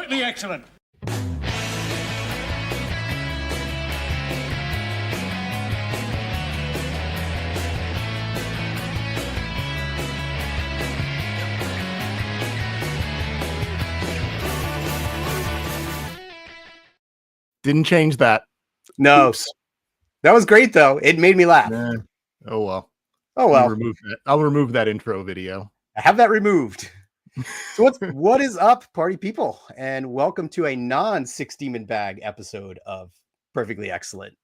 Perfectly excellent. Didn't change that. No. Oops. That was great, though. It made me laugh. Oh, well. Oh, well. I'll remove that intro video. I have that removed. So what is up, party people? And welcome to a non-Six Demon Bag episode of Perfectly Excellent.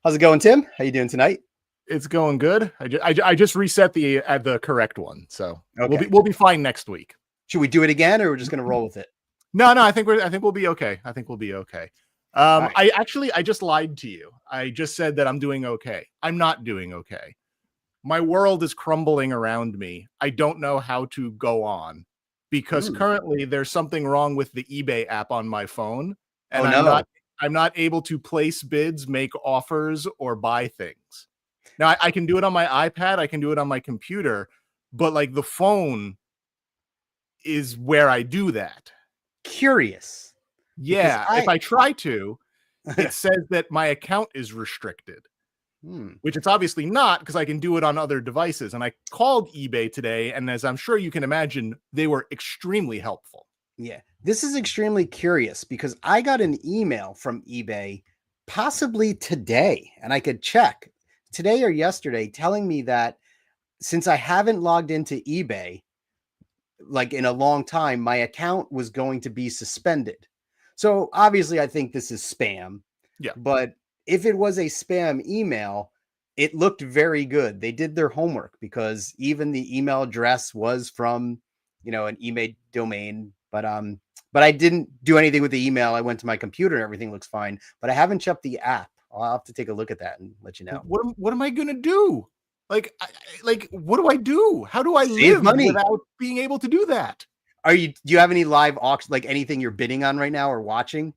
How's it going, Tim? How you doing tonight? It's going good. I just reset the correct one, so okay. we'll be fine next week. Should we do it again, or we're just going to roll with it? No, I think we'll be okay. I think we'll be okay. Right. I just lied to you. I just said that I'm doing okay. I'm not doing okay. My world is crumbling around me. I don't know how to go on because currently there's something wrong with the eBay app on my phone, and I'm not able to place bids, make offers, or buy things. Now I can do it on my iPad, I can do it on my computer, but like the phone is where I do that. Curious. Yeah, if I try to, it says that my account is restricted, which it's obviously not because I can do it on other devices. And I called eBay today, and as I'm sure you can imagine, they were extremely helpful. Yeah, this is extremely curious because I got an email from eBay possibly today, and I could check today or yesterday telling me that since I haven't logged into eBay like in a long time, my account was going to be suspended. So obviously I think this is spam. Yeah. But if it was a spam email, it looked very good. They did their homework because even the email address was from, an email domain. But I didn't do anything with the email. I went to my computer and everything looks fine. But I haven't checked the app. I'll have to take a look at that and let you know. What am I gonna do? Like what do I do? How do I Save live money without being able to do that? Do you have any live auction, like anything you're bidding on right now or watching?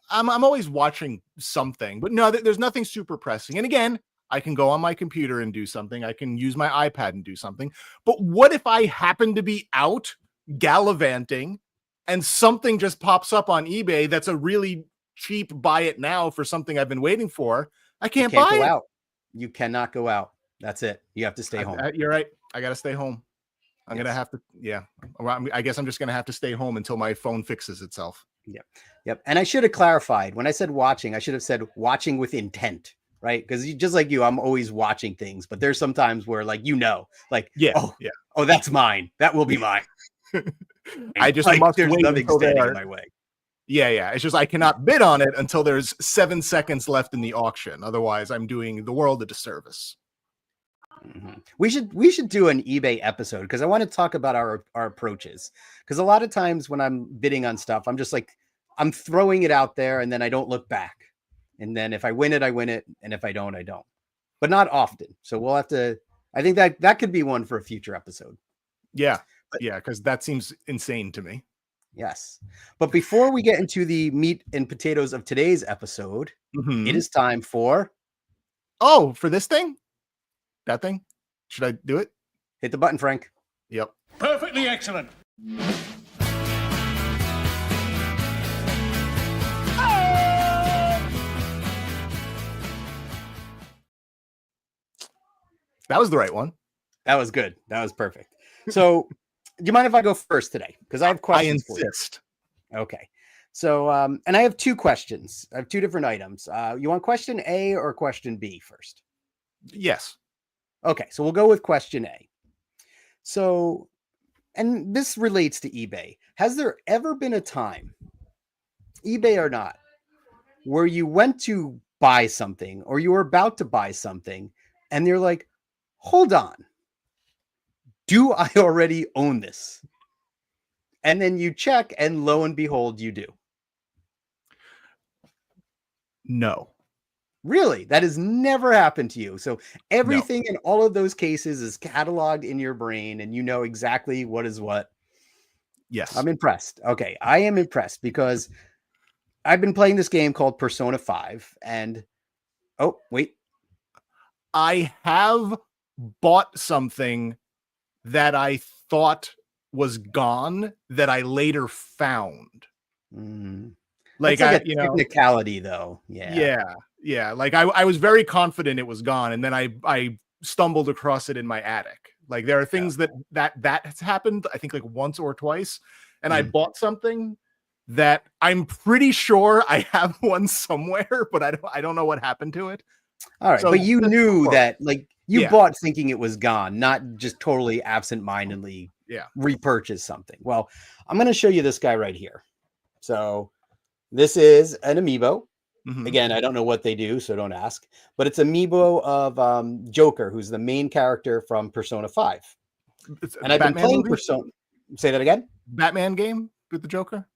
I'm always watching something, but no, there's nothing super pressing. And again, I can go on my computer and do something. I can use my iPad and do something. But what if I happen to be out gallivanting and something just pops up on eBay that's a really cheap buy it now for something I've been waiting for? I can't buy it. Out. You cannot go out. That's it. You have to stay home. You're right. I got to stay home. I'm going to have to, I guess I'm just going to have to stay home until my phone fixes itself. Yep. And I should have clarified when I said watching, I should have said watching with intent, right? Because just like you, I'm always watching things, but there's some times where oh, that's mine. That will be mine. I just must there's wait nothing until standing in my way. Yeah. It's just, I cannot bid on it until there's 7 seconds left in the auction. Otherwise I'm doing the world a disservice. Mm-hmm. We should do an eBay episode because I want to talk about our approaches. Because a lot of times when I'm bidding on stuff, I'm just like, I'm throwing it out there and then I don't look back. And then if I win it, I win it. And if I don't, I don't. But not often. So we'll have to, I think that could be one for a future episode. Yeah. Because that seems insane to me. Yes. But before we get into the meat and potatoes of today's episode, it is time for... Oh, for this thing? That thing? Should I do it? Hit the button, Frank. Yep. Perfectly excellent. That was the right one. That was good. That was perfect. So, do you mind if I go first today? Because I have questions I insist. For you. Okay. So, and I have two questions. I have two different items. You want question A or question B first? Yes. Okay, so we'll go with question A. So, and this relates to eBay. Has there ever been a time, eBay or not, where you went to buy something or you were about to buy something and you're like, hold on, do I already own this? And then you check and lo and behold, you do. No. Really? That has never happened to you. So everything in all of those cases is cataloged in your brain and you know exactly what is what. Yes. I'm impressed. Okay. I am impressed because I've been playing this game called Persona 5 and oh, wait. I have bought something that I thought was gone that I later found. Like, That's like a technicality, though. Yeah. Like I was very confident it was gone, and then I stumbled across it in my attic. Like there are things that has happened, I think like once or twice, and I bought something that I'm pretty sure I have one somewhere, but I don't know what happened to it. All right, So but you knew that, like, you bought thinking it was gone, not just totally absent-mindedly repurchase something. Well, I'm going to show you this guy right here. So this is an amiibo. Again, I don't know what they do, so don't ask. But it's amiibo of Joker, who's the main character from Persona 5. And I've been playing Persona. Say that again? Batman game with the Joker?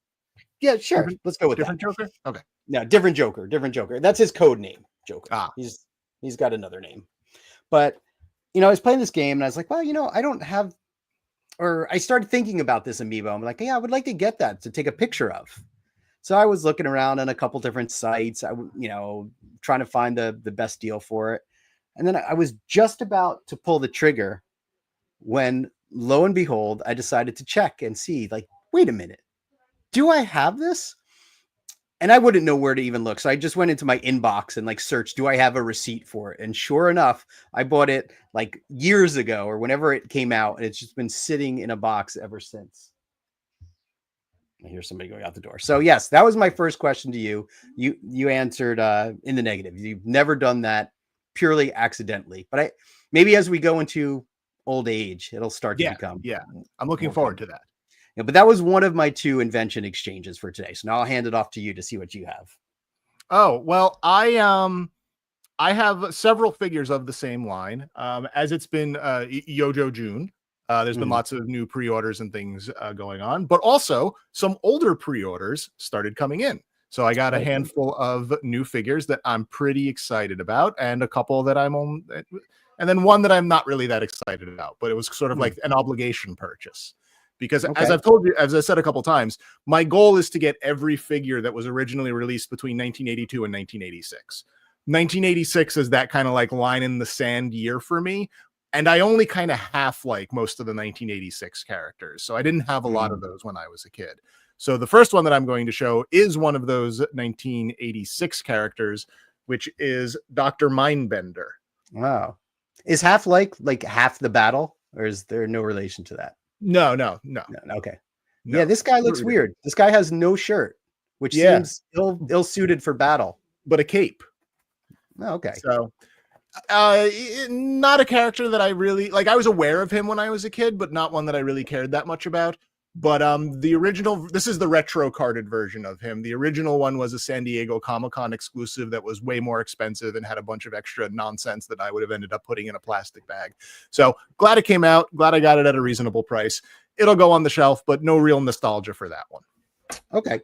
Yeah, sure. Let's go with different Joker? Okay. No, different Joker. Different Joker. That's his code name, Joker. He's got another name. But, I was playing this game, and I was like, well, I don't have... Or I started thinking about this amiibo. I'm like, yeah, I would like to get that to take a picture of. So I was looking around on a couple different sites, trying to find the best deal for it. And then I was just about to pull the trigger when, lo and behold, I decided to check and see, like, wait a minute, do I have this? And I wouldn't know where to even look. So I just went into my inbox and like searched, do I have a receipt for it? And sure enough, I bought it like years ago or whenever it came out. And it's just been sitting in a box ever since. I hear somebody going out the door. So yes, that was my first question to you. You answered in the negative. You've never done that purely accidentally. But maybe as we go into old age, it'll start to become. Yeah, I'm looking forward to that. Yeah, but that was one of my 2 invention exchanges for today. So now I'll hand it off to you to see what you have. Oh, well, I have several figures of the same line. As it's been Yojo June. There's been lots of new pre-orders and things going on, but also some older pre-orders started coming in. So I got a handful of new figures that I'm pretty excited about, and a couple that and then one that I'm not really that excited about, but it was sort of like an obligation purchase. Because as I've told you, as I said a couple times, my goal is to get every figure that was originally released between 1982 and 1986. 1986 is that kind of like line in the sand year for me. And I only kind of half like most of the 1986 characters. So I didn't have a lot of those when I was a kid. So the first one that I'm going to show is one of those 1986 characters, which is Dr. Mindbender. Wow. Is half like half the battle, or is there no relation to that? No. Okay. No. Yeah, this guy looks weird. This guy has no shirt, which seems ill-suited for battle. But a cape. Oh, okay. So... not a character that I really like. I was aware of him when I was a kid, but not one that I really cared that much about. But the original, this is the retro carded version of him. The original one was a San Diego Comic-Con exclusive that was way more expensive and had a bunch of extra nonsense that I would have ended up putting in a plastic bag. So glad it came out. Glad I got it at a reasonable price. It'll go on the shelf, but no real nostalgia for that one. Okay.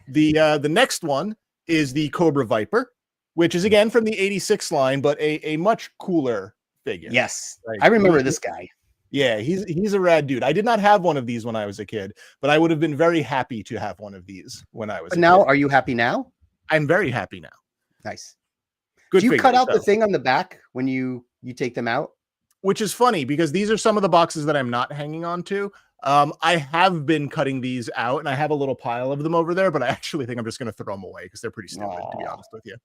The next one is the Cobra Viper, which is again from the 86 line, but a much cooler figure. Yes. Right? I remember this guy. Yeah, he's a rad dude. I did not have one of these when I was a kid, but I would have been very happy to have one of these when I was a kid. Are you happy now? I'm very happy now. Nice. Good. Do you cut out the thing on the back when you take them out? Which is funny because these are some of the boxes that I'm not hanging on to. I have been cutting these out, and I have a little pile of them over there, but I actually think I'm just going to throw them away because they're pretty stupid, to be honest with you.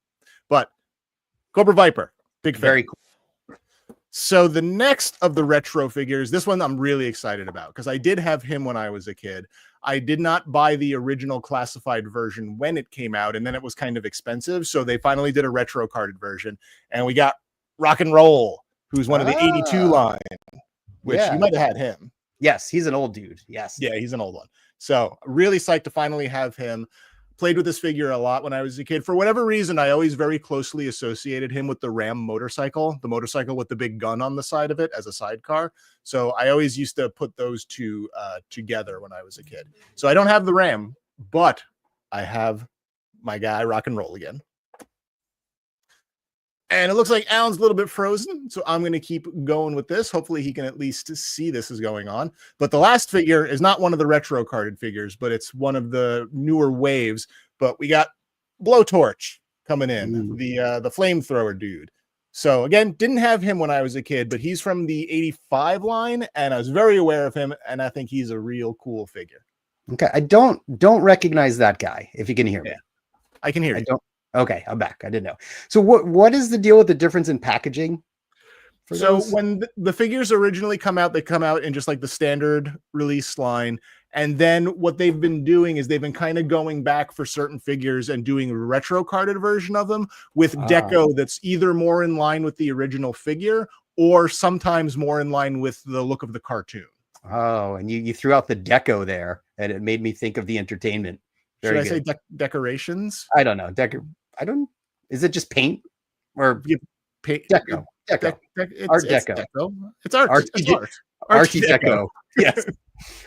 But Cobra Viper, big fan. Very cool. So the next of the retro figures, this one I'm really excited about because I did have him when I was a kid. I did not buy the original classified version when it came out, and then it was kind of expensive. So they finally did a retro carded version, and we got Rock and Roll, who's one of the 82 line, which you might have had him. Yes, he's an old dude. Yes. Yeah, he's an old one. So really psyched to finally have him. Played with this figure a lot when I was a kid. For whatever reason, I always very closely associated him with the Ram motorcycle, the motorcycle with the big gun on the side of it as a sidecar. So I always used to put those two together when I was a kid. So I don't have the Ram, but I have my guy Rock and Roll again. And it looks like Alan's a little bit frozen, so I'm going to keep going with this. Hopefully he can at least see this is going on. But the last figure is not one of the retro carded figures, but it's one of the newer waves. But we got Blowtorch coming in, the flamethrower dude. So again, didn't have him when I was a kid, but he's from the 85 line, and I was very aware of him, and I think he's a real cool figure. Okay, I don't recognize that guy. If you can hear Yeah, me, I can hear I you. don't. Okay, I'm back. I didn't know. So what is the deal with the difference in packaging for So those? when the figures originally come out, they come out in just like the standard release line. And then what they've been doing is they've been kind of going back for certain figures and doing a retro carded version of them with Ah, deco that's either more in line with the original figure or sometimes more in line with the look of the cartoon. oh, and you threw out the deco there, and it made me think of the entertainment. Should Very I say good. decorations? I don't know. Deco. I don't. Is it just paint or You pay, deco? Deco. Art it's deco. deco. It's art. It's Archie, art. Archie Archie deco. deco. Yes.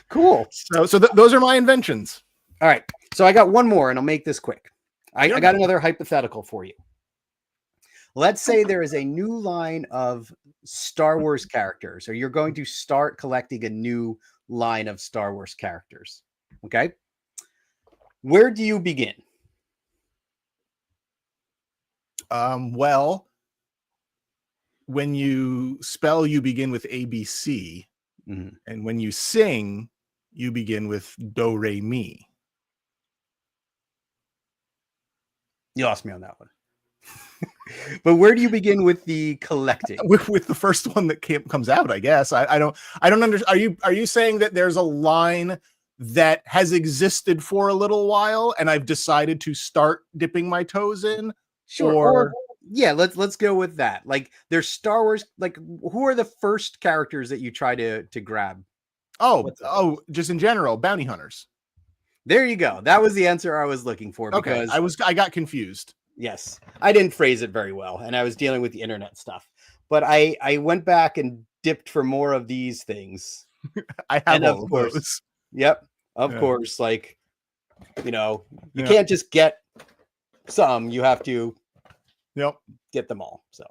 Cool. So those are my inventions. All right. So I got one more, and I'll make this quick. I Yep. got another hypothetical for you. Let's say there is a new line of Star Wars characters, or you're going to start collecting a new line of Star Wars characters. Okay. Where do you begin? Well, when you spell, you begin with ABC, Mhm. and when you sing, you begin with do re mi. You lost me on that one. But where do you begin with the collecting? With the first one that comes out, I guess. I don't understand. Are you saying that there's a line that has existed for a little while and I've decided to start dipping my toes in? Sure. Or Or yeah, let's go with that. Like there's Star Wars. Like who are the first characters that you try to grab? What's the first? just in general, bounty hunters. There you go. That was the answer I was looking for Okay, because I got confused. yes, I didn't phrase it very well, and I was dealing with the internet stuff. But I went back and dipped for more of these things, I have and of all of course, those. yep, of Yeah. course, like you know, you Yeah. can't just get some; you have to Yep. get them all. So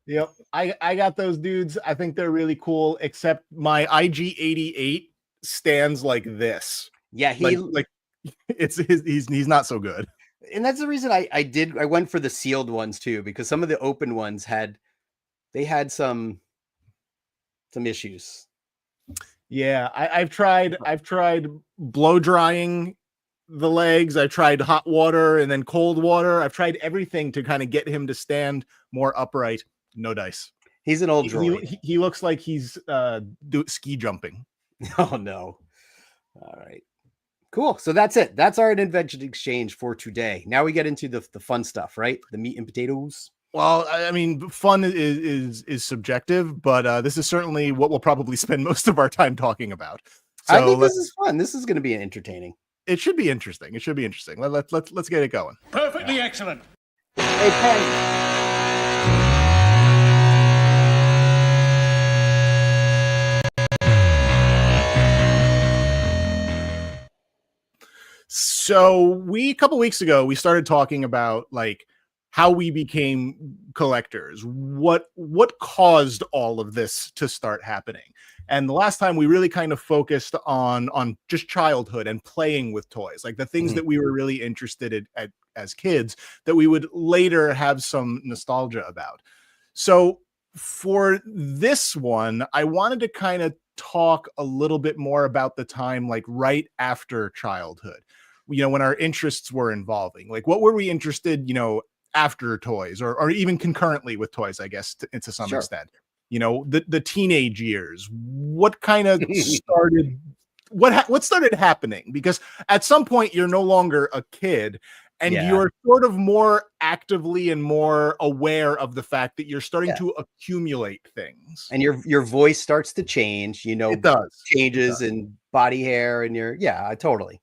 Yep. I got those dudes. I think they're really cool, except my IG88 stands like this. yeah, Like he's not so good. and that's the reason I went for the sealed ones too, because some of the open ones had some issues. Yeah, I've tried blow drying the legs. I've tried hot water and then cold water. I've tried everything to kind of get him to stand more upright. No dice. He's an old droid. He looks like he's ski jumping. Oh no. All right. Cool. So that's it. That's our invention exchange for today. Now we get into the fun stuff, right? The meat and potatoes. Well, I mean, fun is subjective, but this is certainly what we'll probably spend most of our time talking about. I So think this is fun. This is going to be entertaining. it should be interesting. It should be interesting. Let's get it going. Perfectly excellent. Hey, Penny. So a couple weeks ago, we started talking about like how we became collectors, what caused all of this to start happening. And the last time we really kind of focused on just childhood and playing with toys, like the things Mhm. that we were really interested in as kids that we would later have some nostalgia about. So for this one, I wanted to kind of talk a little bit more about the time like right after childhood, when our interests were involving, like what were we interested, after toys or even concurrently with toys, I guess, to some Sure. extent, the teenage years, what kind of started, what started happening? Because at some point you're no longer a kid and Yeah. you're sort of more actively and more aware of the fact that you're starting Yeah. to accumulate things. And your voice starts to change, It does. changes in body hair and yeah, totally.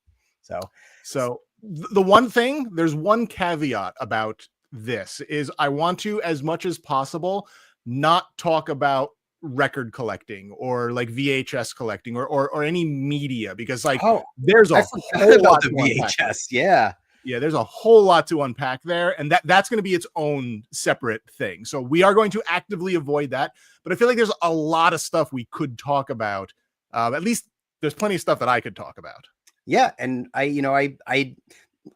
So the one thing, there's one caveat about this is I want to, as much as possible, not talk about record collecting or like VHS collecting or any media, because like Oh, there's I a forgot whole about lot the to unpack there. VHS. Yeah. Yeah, there's a whole lot to unpack there, and that's going to be its own separate thing. So we are going to actively avoid that, but I feel like there's a lot of stuff we could talk about. At least there's plenty of stuff that I could talk about. Yeah, and I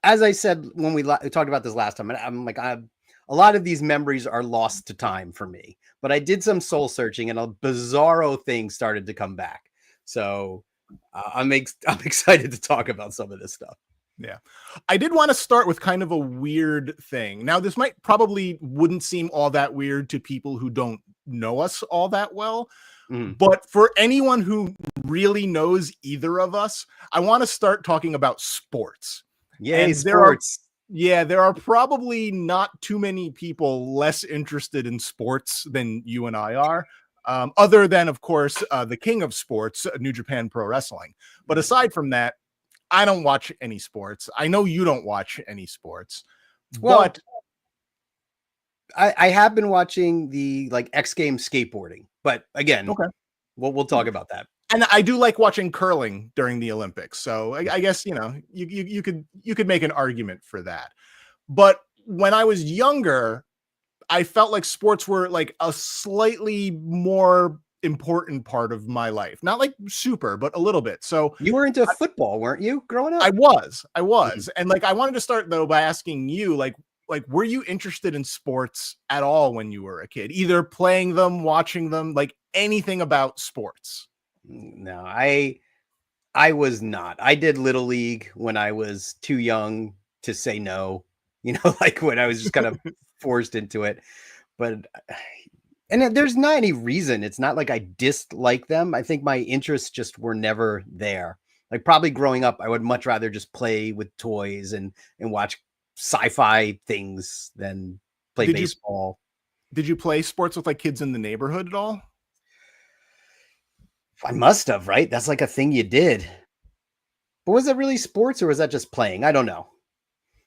as I said when we talked about this last time, and I'm like, a lot of these memories are lost to time for me. But I did some soul searching, and a bizarro thing started to come back. So I'm excited to talk about some of this stuff. Yeah. I did want to start with kind of a weird thing. Now, this probably wouldn't seem all that weird to people who don't know us all that well. But for anyone who really knows either of us, I want to start talking about sports. Yay, sports. There are probably not too many people less interested in sports than you and I are. Other than, of course, the king of sports, New Japan Pro Wrestling. But aside from that, I don't watch any sports. I know you don't watch any sports. Well, but I have been watching the X Games skateboarding, but again, okay, we'll talk about that. And I do like watching curling during the Olympics. So I guess, you could make an argument for that. But when I was younger, I felt like sports were like a slightly more important part of my life. Not like super, but a little bit. So you were into football, weren't you, growing up? I was. And I wanted to start though by asking you, were you interested in sports at all when you were a kid? Either playing them, watching them, like anything about sports? No, I was not. I did Little League when I was too young to say no, when I was just kind of forced into it. But, and there's not any reason. It's not like I dislike them. I think my interests just were never there. Like probably growing up, I would much rather just play with toys and watch sci-fi things than play baseball. Did you play sports with like kids in the neighborhood at all? I must have, right? That's like a thing you did. But was that really sports or was that just playing? I don't know.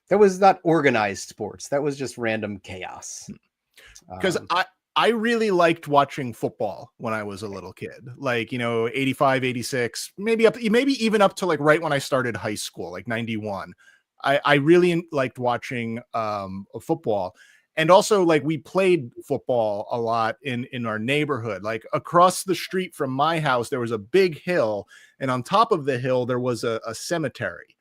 That was not organized sports. That was just random chaos. Because I really liked watching football when I was a little kid, 85, 86, maybe even up to like right when I started high school, like 91. I really liked watching football. And also, we played football a lot in our neighborhood. Like across the street from my house, there was a big hill, and on top of the hill there was a cemetery.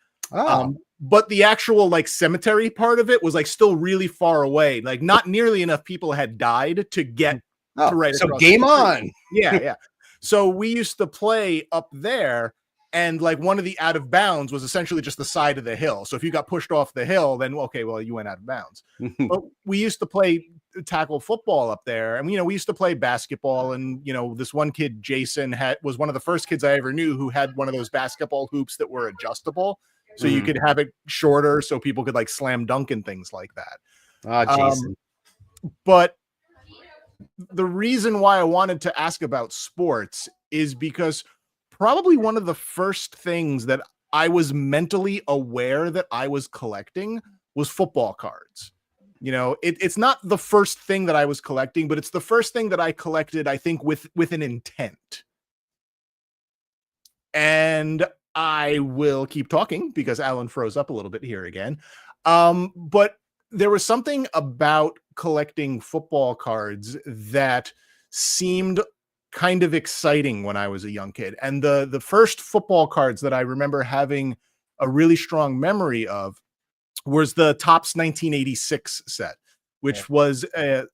But the actual cemetery part of it was still really far away. Like not nearly enough people had died to get to right. So game on. Yeah. So we used to play up there. And one of the out of bounds was essentially just the side of the hill. So if you got pushed off the hill, then you went out of bounds. But we used to play tackle football up there, and we used to play basketball. And this one kid, Jason, was one of the first kids I ever knew who had one of those basketball hoops that were adjustable, so you could have it shorter, so people could slam dunk and things like that. Jason. But the reason why I wanted to ask about sports is because probably one of the first things that I was mentally aware that I was collecting was football cards. It's not the first thing that I was collecting, but it's the first thing that I collected, I think, with an intent. And I will keep talking because Alan froze up a little bit here again. But there was something about collecting football cards that seemed kind of exciting when I was a young kid. And the first football cards that I remember having a really strong memory of was the Topps 1986 set, which was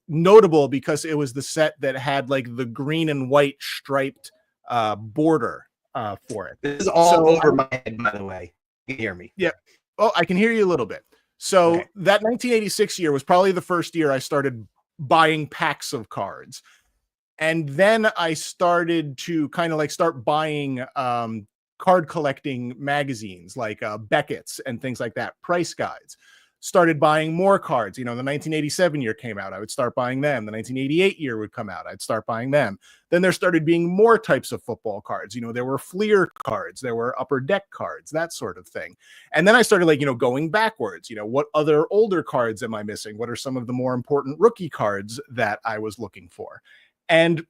notable because it was the set that had the green and white striped border for it. This is all over my head, by the way. You can hear me. Yeah. Oh, I can hear you a little bit. So that 1986 year was probably the first year I started buying packs of cards. And then I started to kind of start buying card collecting magazines like Beckett's and things like that, price guides. Started buying more cards. The 1987 year came out. I would start buying them. The 1988 year would come out. I'd start buying them. Then there started being more types of football cards. There were Fleer cards. There were Upper Deck cards, that sort of thing. And then I started going backwards. What other older cards am I missing? What are some of the more important rookie cards that I was looking for? And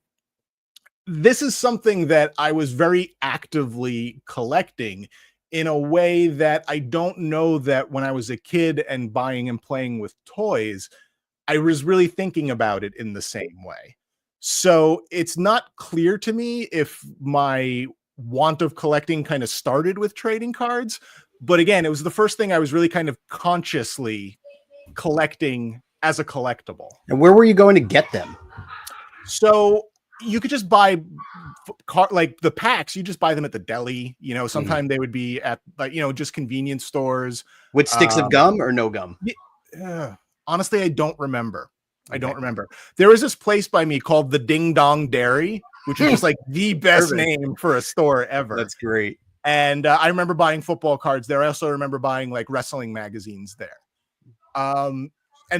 this is something that I was very actively collecting in a way that I don't know that when I was a kid and buying and playing with toys, I was really thinking about it in the same way. So it's not clear to me if my want of collecting kind of started with trading cards. But again, it was the first thing I was really kind of consciously collecting as a collectible. And where were you going to get them? So you could just buy like the packs. You just buy them at the deli. You know, sometimes they would be at like, you know, just convenience stores with sticks of gum or no gum. Honestly, I don't remember. Okay. I don't remember. There was this place by me called the Ding Dong Dairy, which is just like the best name for a store ever. That's great. And I remember buying football cards there. I also remember buying like wrestling magazines there. And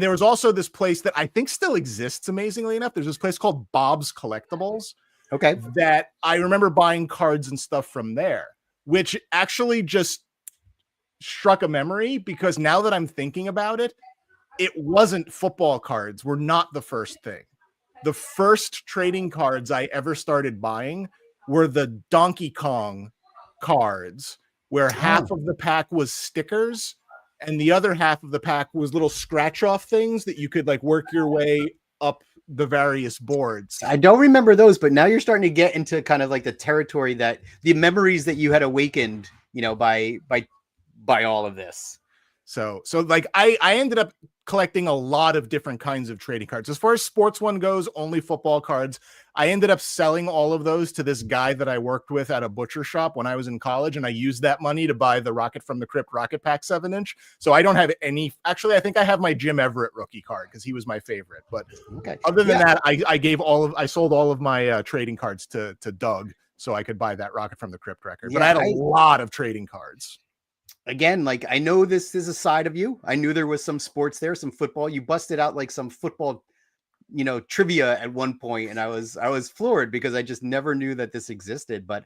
there was also this place that I think still exists, amazingly enough. There's this place called Bob's Collectibles. Okay. That I remember buying cards and stuff from there, which actually just struck a memory, because now that I'm thinking about it, it wasn't football cards were not the first thing. The first trading cards I ever started buying were the Donkey Kong cards, where half of the pack was stickers and the other half of the pack was little scratch off things that you could like work your way up the various boards. I don't remember those, but now you're starting to get into kind of like the territory that the memories that you had awakened, you know, by all of this. So like I ended up collecting a lot of different kinds of trading cards. As far as sports one goes, only football cards. I ended up selling all of those to this guy that I worked with at a butcher shop when I was in college, and I used that money to buy the Rocket from the Crypt Rocket Pack 7-inch. So I don't have any. Actually, I think I have my Jim Everett rookie card because he was my favorite. But other than that, I sold all of my trading cards to Doug so I could buy that Rocket from the Crypt record. But I had a lot of trading cards. Again, like I know this is a side of you. I knew there was some sports there, some football. You busted out like some football, you know, trivia at one point, and I was floored because I just never knew that this existed. But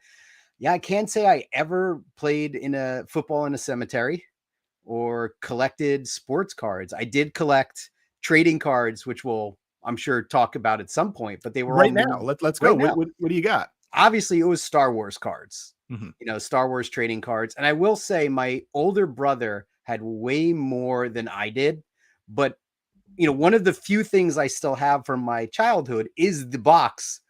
yeah, I can't say I ever played in a football in a cemetery or collected sports cards. I did collect trading cards, which I'm sure talk about at some point, but they were right now. Let's go. Right what do you got? Obviously, it was Star Wars cards. Mm-hmm. You know, Star Wars trading cards. And I will say my older brother had way more than I did. But, you know, one of the few things I still have from my childhood is the box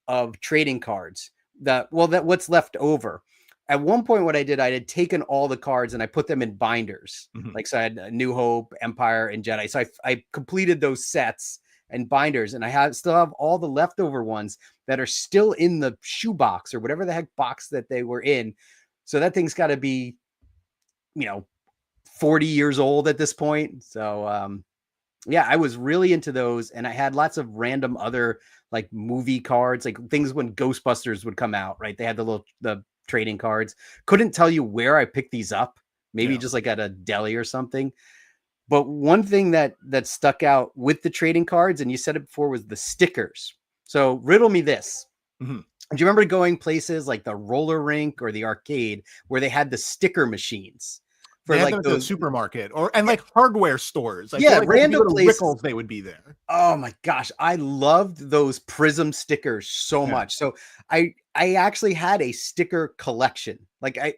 of trading cards that what's left over. At one point, what I had taken all the cards and I put them in binders. Mm-hmm. Like, so I had New Hope, Empire, and Jedi. So I completed those sets and binders, and I still have all the leftover ones that are still in the shoebox or whatever the heck box that they were in. So that thing's got to be, you know, 40 years old at this point. So yeah, I was really into those, and I had lots of random other like movie cards, like things when Ghostbusters would come out, right? They had the trading cards. Couldn't tell you where I picked these up, maybe just like at a deli or something. But one thing that stuck out with the trading cards, and you said it before, was the stickers. So riddle me this. Mm-hmm. Do you remember going places like the roller rink or the arcade where they had the sticker machines? For they like the supermarket and like hardware stores. Like random places. Rickles, they would be there. Oh my gosh. I loved those Prism stickers so much. So I actually had a sticker collection. Like I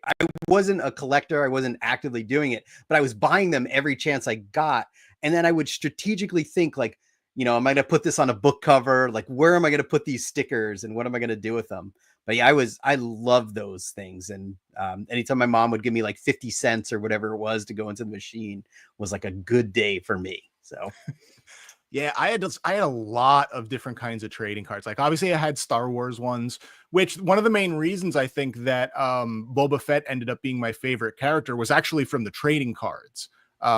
wasn't a collector. I wasn't actively doing it, but I was buying them every chance I got. And then I would strategically think like, you know, am I going to put this on a book cover? Like, where am I going to put these stickers and what am I going to do with them? But yeah, I love those things. And anytime my mom would give me like 50 cents or whatever it was to go into the machine was like a good day for me. So yeah, I had a lot of different kinds of trading cards. Like obviously I had Star Wars ones, which one of the main reasons I think that Boba Fett ended up being my favorite character was actually from the trading cards,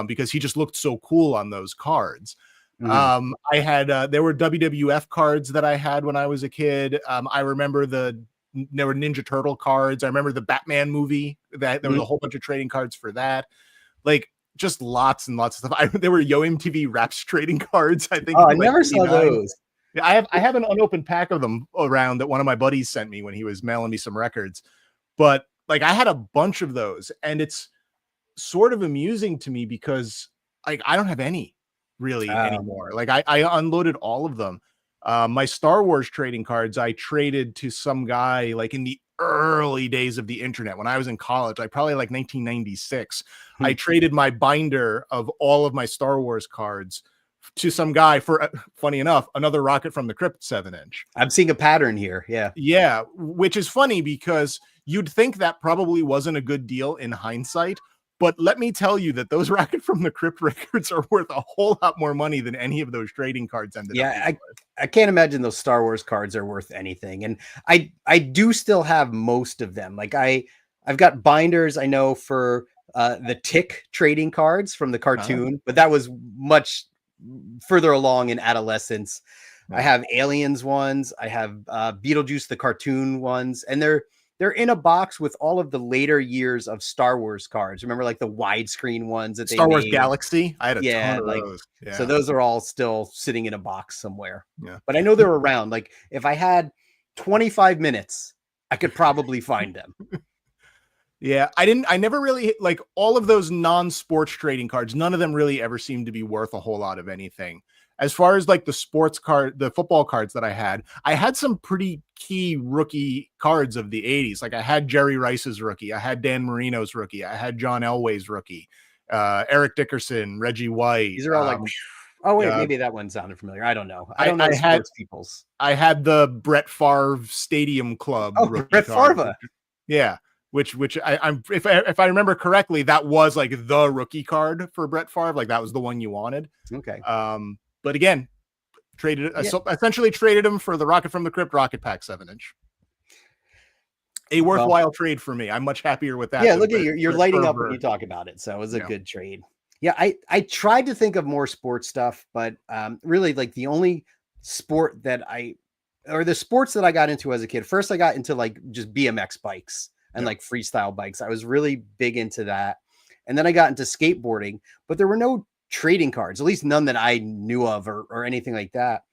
because he just looked so cool on those cards. Mm-hmm. I had there were WWF cards that I had when I was a kid. I remember there were Ninja Turtle cards. I remember the Batman movie that there was a whole bunch of trading cards for that. Like just lots and lots of stuff. There were Yo MTV Raps trading cards. I think. Oh, I never saw those. I have an unopened pack of them around that one of my buddies sent me when he was mailing me some records. But like I had a bunch of those, and it's sort of amusing to me because like I don't have any really anymore. Like I unloaded all of them. My Star Wars trading cards I traded to some guy like in the early days of the internet when I was in college, like probably like 1996. I traded my binder of all of my Star Wars cards to some guy for, funny enough, another Rocket from the Crypt 7-inch. I'm seeing a pattern here. Yeah, which is funny because you'd think that probably wasn't a good deal in hindsight, But let me tell you that those Rocket from the Crypt records are worth a whole lot more money than any of those trading cards ended up being worth. I can't imagine those Star Wars cards are worth anything. And I do still have most of them. Like I've got binders, I know, for the Tick trading cards from the cartoon, but that was much further along in adolescence. I have Aliens ones. I have Beetlejuice, the cartoon ones, and they're in a box with all of the later years of Star Wars cards. Remember, like the widescreen ones that Star they Wars made? Galaxy. I had a ton of those. Yeah. So those are all still sitting in a box somewhere. Yeah. But I know they're around. Like if I had 25 minutes, I could probably find them. Yeah, I never really like all of those non-sports trading cards. None of them really ever seemed to be worth a whole lot of anything. As far as like the football cards that I had some pretty key rookie cards of the 80s. Like I had Jerry Rice's rookie, I had Dan Marino's rookie, I had John Elway's rookie, Eric Dickerson, Reggie White. These are all oh wait, maybe that one sounded familiar. I don't know. I don't know sports people's. I had the Brett Favre Stadium Club. Oh, Brett Favre. Yeah. Which if I remember correctly, that was like the rookie card for Brett Favre. Like that was the one you wanted. Okay. But again, essentially traded him for the Rocket from the Crypt Rocket Pack 7-inch. A worthwhile trade for me. I'm much happier with that. Yeah, look at you're lighting up when you talk about it. So it was a good trade. Yeah, I tried to think of more sports stuff, but really like the only sport that the sports that I got into as a kid. First, I got into like just BMX bikes and like freestyle bikes. I was really big into that. And then I got into skateboarding, but there were no trading cards, at least none that I knew of or anything like that.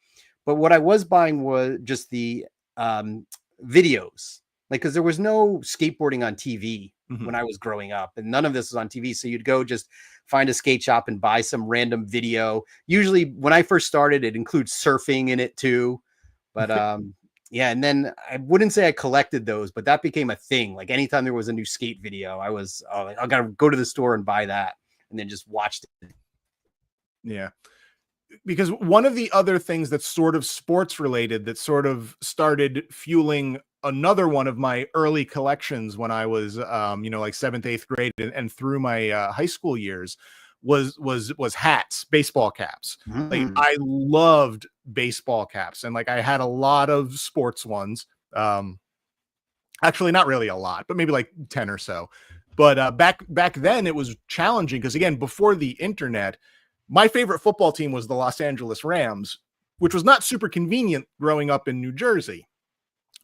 But what I was buying was just the videos, like, because there was no skateboarding on TV when I was growing up, and none of this was on TV. So you'd go just find a skate shop and buy some random video. Usually when I first started, it includes surfing in it too. But yeah, and then I wouldn't say I collected those, but that became a thing. Like anytime there was a new skate video, I was I gotta go to the store and buy that, and then just watched it. Yeah, because one of the other things that's sort of sports related that sort of started fueling another one of my early collections when I was like 7th, 8th grade and through my high school years was hats, baseball caps. Like I loved baseball caps, and like I had a lot of sports ones. Actually not really a lot, but maybe like 10 or so. But back then it was challenging because, again, before the internet, my favorite football team was the Los Angeles Rams, which was not super convenient growing up in New Jersey.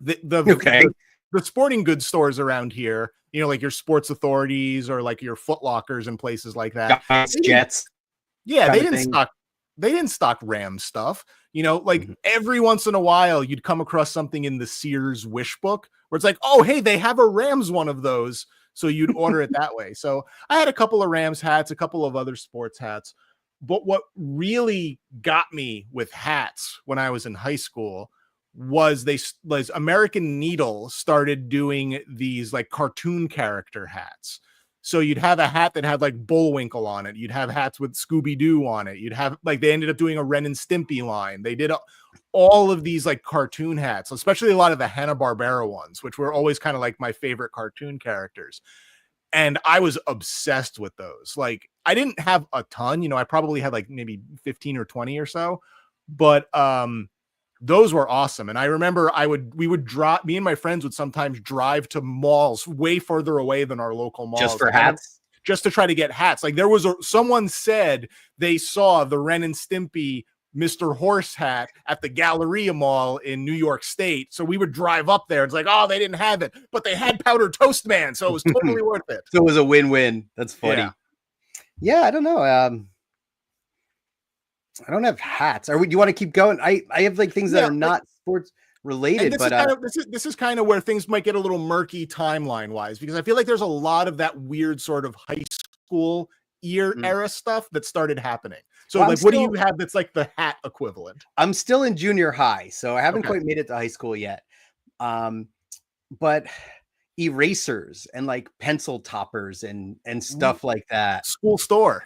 The sporting goods stores around here, like your Sports Authorities or like your Foot Lockers and places like that. Jets. Yeah, they didn't stock Ram stuff. Every once in a while you'd come across something in the Sears wish book where it's like, oh, hey, they have a Rams one of those. So you'd order it that way. So I had a couple of Rams hats, a couple of other sports hats. But what really got me with hats when I was in high school was American Needle started doing these like cartoon character hats. So you'd have a hat that had like Bullwinkle on it. You'd have hats with Scooby-Doo on it. You'd have they ended up doing a Ren and Stimpy line. They did all of these like cartoon hats, especially a lot of the Hanna-Barbera ones, which were always kind of like my favorite cartoon characters. And I was obsessed with those. Like I didn't have a ton, I probably had like maybe 15 or 20 or so, but those were awesome. And I remember me and my friends would sometimes drive to malls way further away than our local malls. Just for hats? Just to try to get hats. Like someone said they saw the Ren and Stimpy Mr. Horse hat at the Galleria Mall in New York State. So we would drive up there. It's like, oh, they didn't have it, but they had Powdered Toast Man. So it was totally worth it. So it was a win-win. That's funny. Yeah, I don't know. I don't have hats. Do you want to keep going? I have like things that are not sports related, this is kind of where things might get a little murky timeline wise, because I feel like there's a lot of that weird sort of high school era stuff that started happening. So what do you have that's like the hat equivalent? I'm still in junior high, so I haven't quite made it to high school yet. But erasers and like pencil toppers and stuff like that. School store.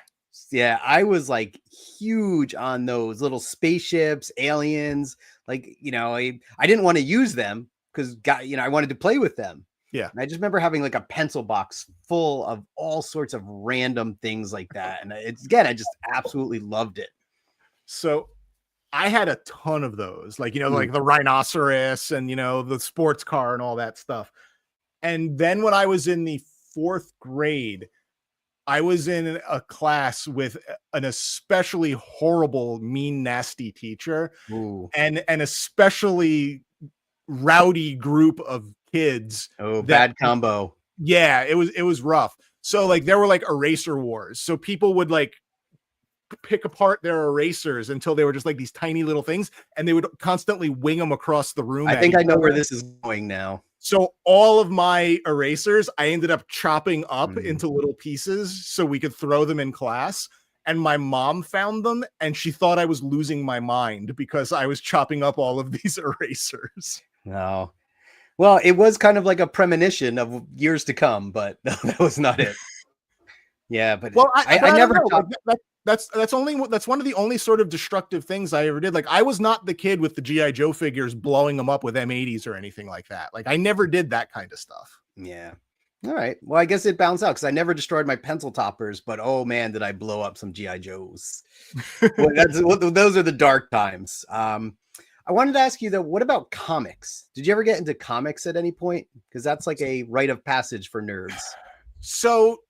Yeah, I was like huge on those little spaceships, aliens. Like, I didn't want to use them because I wanted to play with them. Yeah. And I just remember having like a pencil box full of all sorts of random things like that. And it's, again, I just absolutely loved it. So I had a ton of those, like, Mm. like the rhinoceros and, the sports car and all that stuff. And then when I was in the 4th grade, I was in a class with an especially horrible, mean, nasty teacher Ooh. and an especially rowdy group of kids Oh, that, bad combo. yeah, it was rough. So like there were like eraser wars. So people would like pick apart their erasers until they were just like these tiny little things, and they would constantly wing them across the room I at think each I know other. where this is going now. So all of my erasers, I ended up chopping up Mm. into little pieces so we could throw them in class. And my mom found them and she thought I was losing my mind because I was chopping up all of these erasers. No. Well, it was kind of like a premonition of years to come, but that was not it. Yeah, but Well, I I don't never know. Like, chopped. that's one of the only sort of destructive things I ever did. Like I was not the kid with the GI Joe figures blowing them up with M80s or anything like that. Like I never did that kind of stuff. Yeah. All right. Well, I guess it balanced out because I never destroyed my pencil toppers, but oh man, did I blow up some GI Joes? Well, those are the dark times. I wanted to ask you though, what about comics? Did you ever get into comics at any point? Because that's like a rite of passage for nerds. So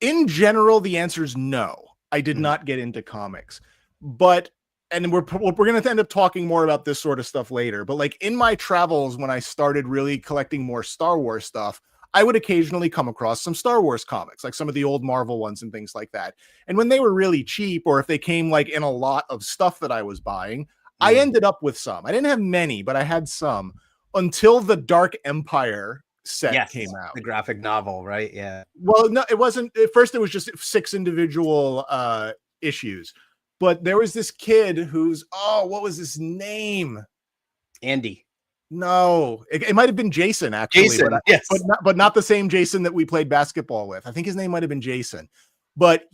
in general, the answer is no. I did Mhm. not get into comics, but and we're going to end up talking more about this sort of stuff later. But like in my travels, when I started really collecting more Star Wars stuff, I would occasionally come across some Star Wars comics, like some of the old Marvel ones and things like that. And when they were really cheap, or if they came like in a lot of stuff that I was buying, I ended up with some. I didn't have many, but I had some until the Dark Empire set Yes, came out. the graphic novel, right? Yeah. Well, no, it wasn't. At first, it was just 6 individual issues, but there was this kid who's what was his name? Andy. No, it might have been Jason actually, Jason, but yes. but not the same Jason that we played basketball with. I think his name might have been Jason, but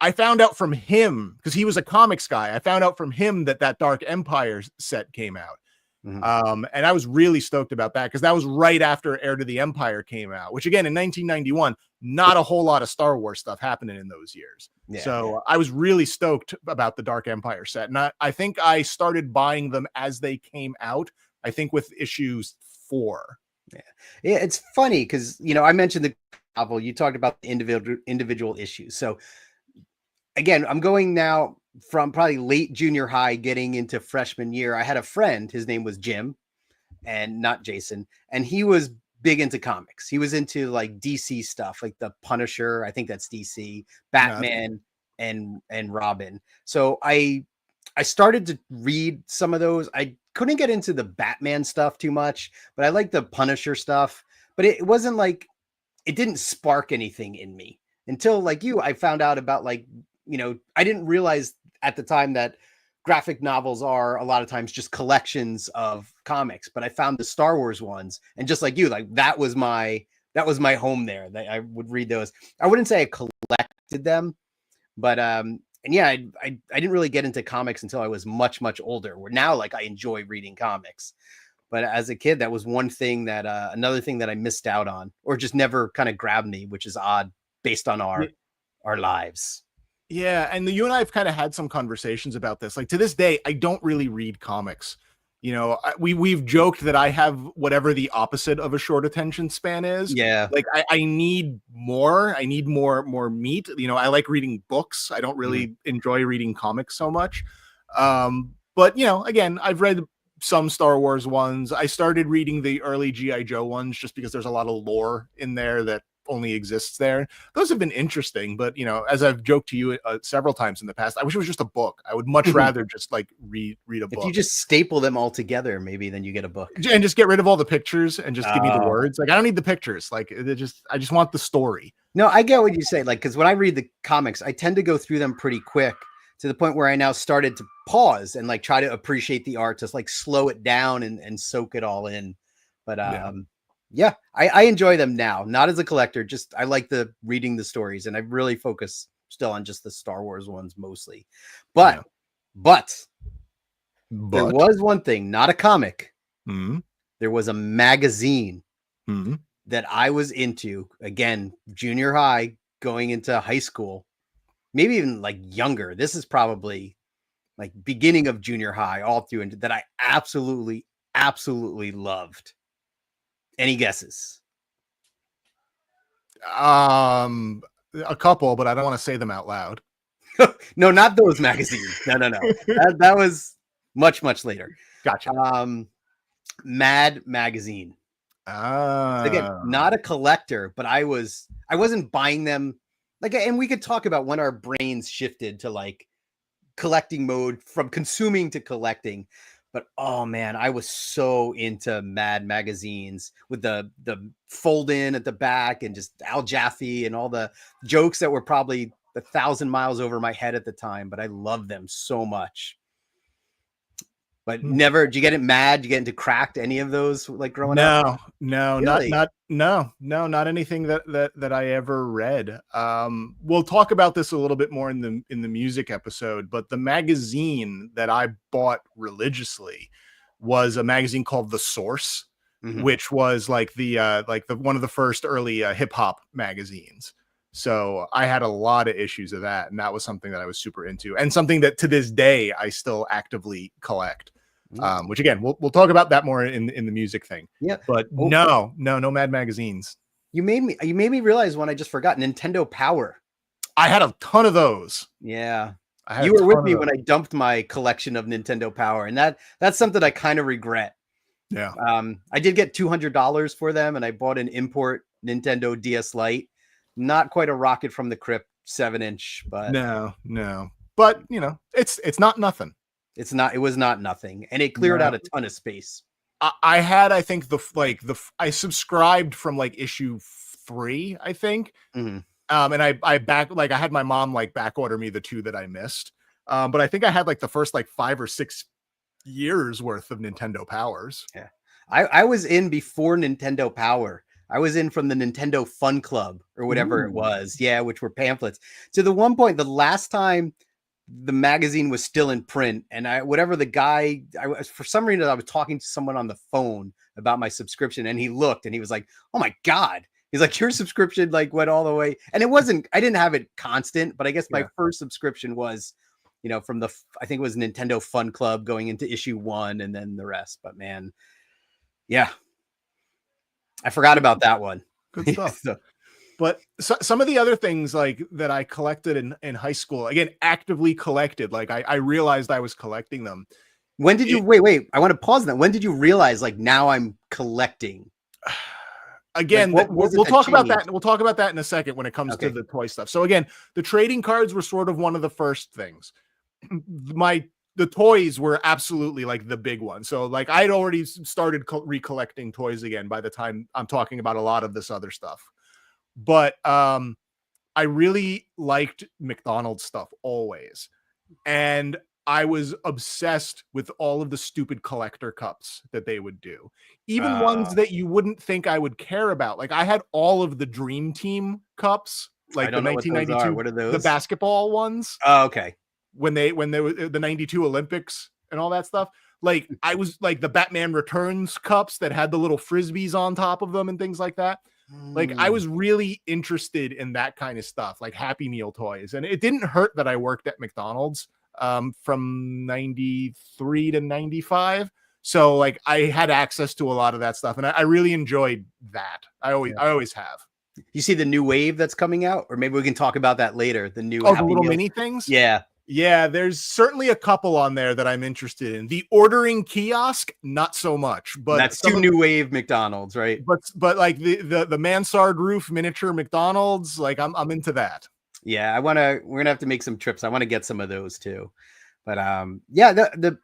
I found out from him because he was a comics guy. I found out from him that Dark Empire set came out. And I was really stoked about that because that was right after Heir to the Empire came out, which again in 1991, not a whole lot of Star Wars stuff happening in those years. Yeah, so I was really stoked about the Dark Empire set. And I think I started buying them as they came out, I think with issues 4. Yeah, it's funny because, I mentioned the novel, you talked about the individual issues. So again, I'm going now from probably late junior high, getting into freshman year. I had a friend, his name was Jim and not Jason. And he was big into comics. He was into like DC stuff, like the Punisher. I think that's DC, Batman, and Robin. So I started to read some of those. I couldn't get into the Batman stuff too much, but I like the Punisher stuff. But it wasn't like, it didn't spark anything in me until like you, I found out about like, I didn't realize at the time that graphic novels are a lot of times just collections of comics, but I found the Star Wars ones, and just like you, like that was my home there. I would read those. I wouldn't say I collected them, but and yeah, I didn't really get into comics until I was much older. Where now like I enjoy reading comics, but as a kid, that was one thing that another thing that I missed out on, or just never kind of grabbed me, which is odd based on our lives. Yeah, and you and I have kind of had some conversations about this. Like to this day, I don't really read comics. We've joked that I have whatever the opposite of a short attention span is. Yeah, like I need more. I need more meat. I like reading books. I don't really enjoy reading comics so much. But again, I've read some Star Wars ones. I started reading the early GI Joe ones just because there's a lot of lore in there that only exists there. Those have been interesting, but as I've joked to you several times in the past, I wish it was just a book. I would much rather just like read a book. If you just staple them all together, maybe then you get a book and just get rid of all the pictures and just give me the words. Like I don't need the pictures. Like I just want the story. No, I get what you say. Like, because when I read the comics, I tend to go through them pretty quick to the point where I now started to pause and like try to appreciate the art, just like slow it down and soak it all in. But yeah, I enjoy them now, not as a collector. Just I like the reading the stories, and I really focus still on just the Star Wars ones mostly. But there was one thing, not a comic. There was a magazine that I was into, again, junior high, going into high school, maybe even like younger. This is probably like beginning of junior high, all through, and that I absolutely, absolutely loved. Any guesses? A couple, but I don't want to say them out loud. No, not those magazines. No. That was much, much later. Gotcha. Mad Magazine. Again, Ah. not a collector, but I wasn't buying them. Like, and we could talk about when our brains shifted to like collecting mode from consuming to collecting. But oh man, I was so into Mad magazines with the fold in at the back and just Al Jaffe and all the jokes that were probably 1,000 miles over my head at the time, but I loved them so much. But never, did you get it Mad? Did you get into Cracked? Any of those like growing up? No, Really? not anything that I ever read. We'll talk about this a little bit more in the music episode, but the magazine that I bought religiously was a magazine called The Source, which was like the one of the first early hip hop magazines. So I had a lot of issues of that, and that was something that I was super into, and something that to this day I still actively collect. Which again, we'll talk about that more in the music thing. Yeah, but no Mad magazines. You made me realize one I just forgot. Nintendo Power. I had a ton of those. Yeah, you were with me when I dumped my collection of Nintendo Power, and that's something I kind of regret. Yeah. I did get $200 for them, and I bought an import Nintendo DS Lite. Not quite a rocket from the crypt 7-inch, but no. But you know, it's not nothing. It's not. It was not nothing, and it cleared out a ton of space. I had, I think I subscribed from like issue 3, I think. And I had my mom like back order me the 2 that I missed. But I think I had like the first like 5 or 6 years worth of Nintendo Powers. Yeah, I was in before Nintendo Power. I was in from the Nintendo Fun Club or whatever it was. Yeah, which were pamphlets. To the one point, the last time the magazine was still in print, and for some reason I was talking to someone on the phone about my subscription, and he looked and he was like, "Oh my God." He's like, "Your subscription like went all the way." And I didn't have it constant, but I guess my first subscription was, from I think it was Nintendo Fun Club going into issue 1 and then the rest. But man, yeah, I forgot about that one. Good stuff. But some of the other things like that I collected in high school, again, actively collected, like I realized I was collecting them. When did you wait? I want to pause that. When did you realize like now I'm collecting? Again, like, we'll talk about that. We'll talk about that in a second when it comes to the toy stuff. So again, the trading cards were sort of one of the first things. The toys were absolutely like the big one. So like I'd already started recollecting toys again by the time I'm talking about a lot of this other stuff. But I really liked McDonald's stuff always. And I was obsessed with all of the stupid collector cups that they would do. Even ones that you wouldn't think I would care about. Like I had all of the Dream Team cups, like the 1992, what are those? The basketball ones. Oh, okay. When they were the 92 Olympics and all that stuff. Like I was like the Batman Returns cups that had the little Frisbees on top of them and things like that. Like I was really interested in that kind of stuff, like Happy Meal toys. And it didn't hurt that I worked at McDonald's from 93 to 95. So like I had access to a lot of that stuff, and I really enjoyed that. I always have. You see the new wave that's coming out, or maybe we can talk about that later. The new the little mini things. Yeah, there's certainly a couple on there that I'm interested in. The ordering kiosk, not so much, but that's too new wave McDonald's, right? But like the mansard roof miniature McDonald's, like I'm into that. Yeah, we're gonna have to make some trips. I want to get some of those too. But yeah, the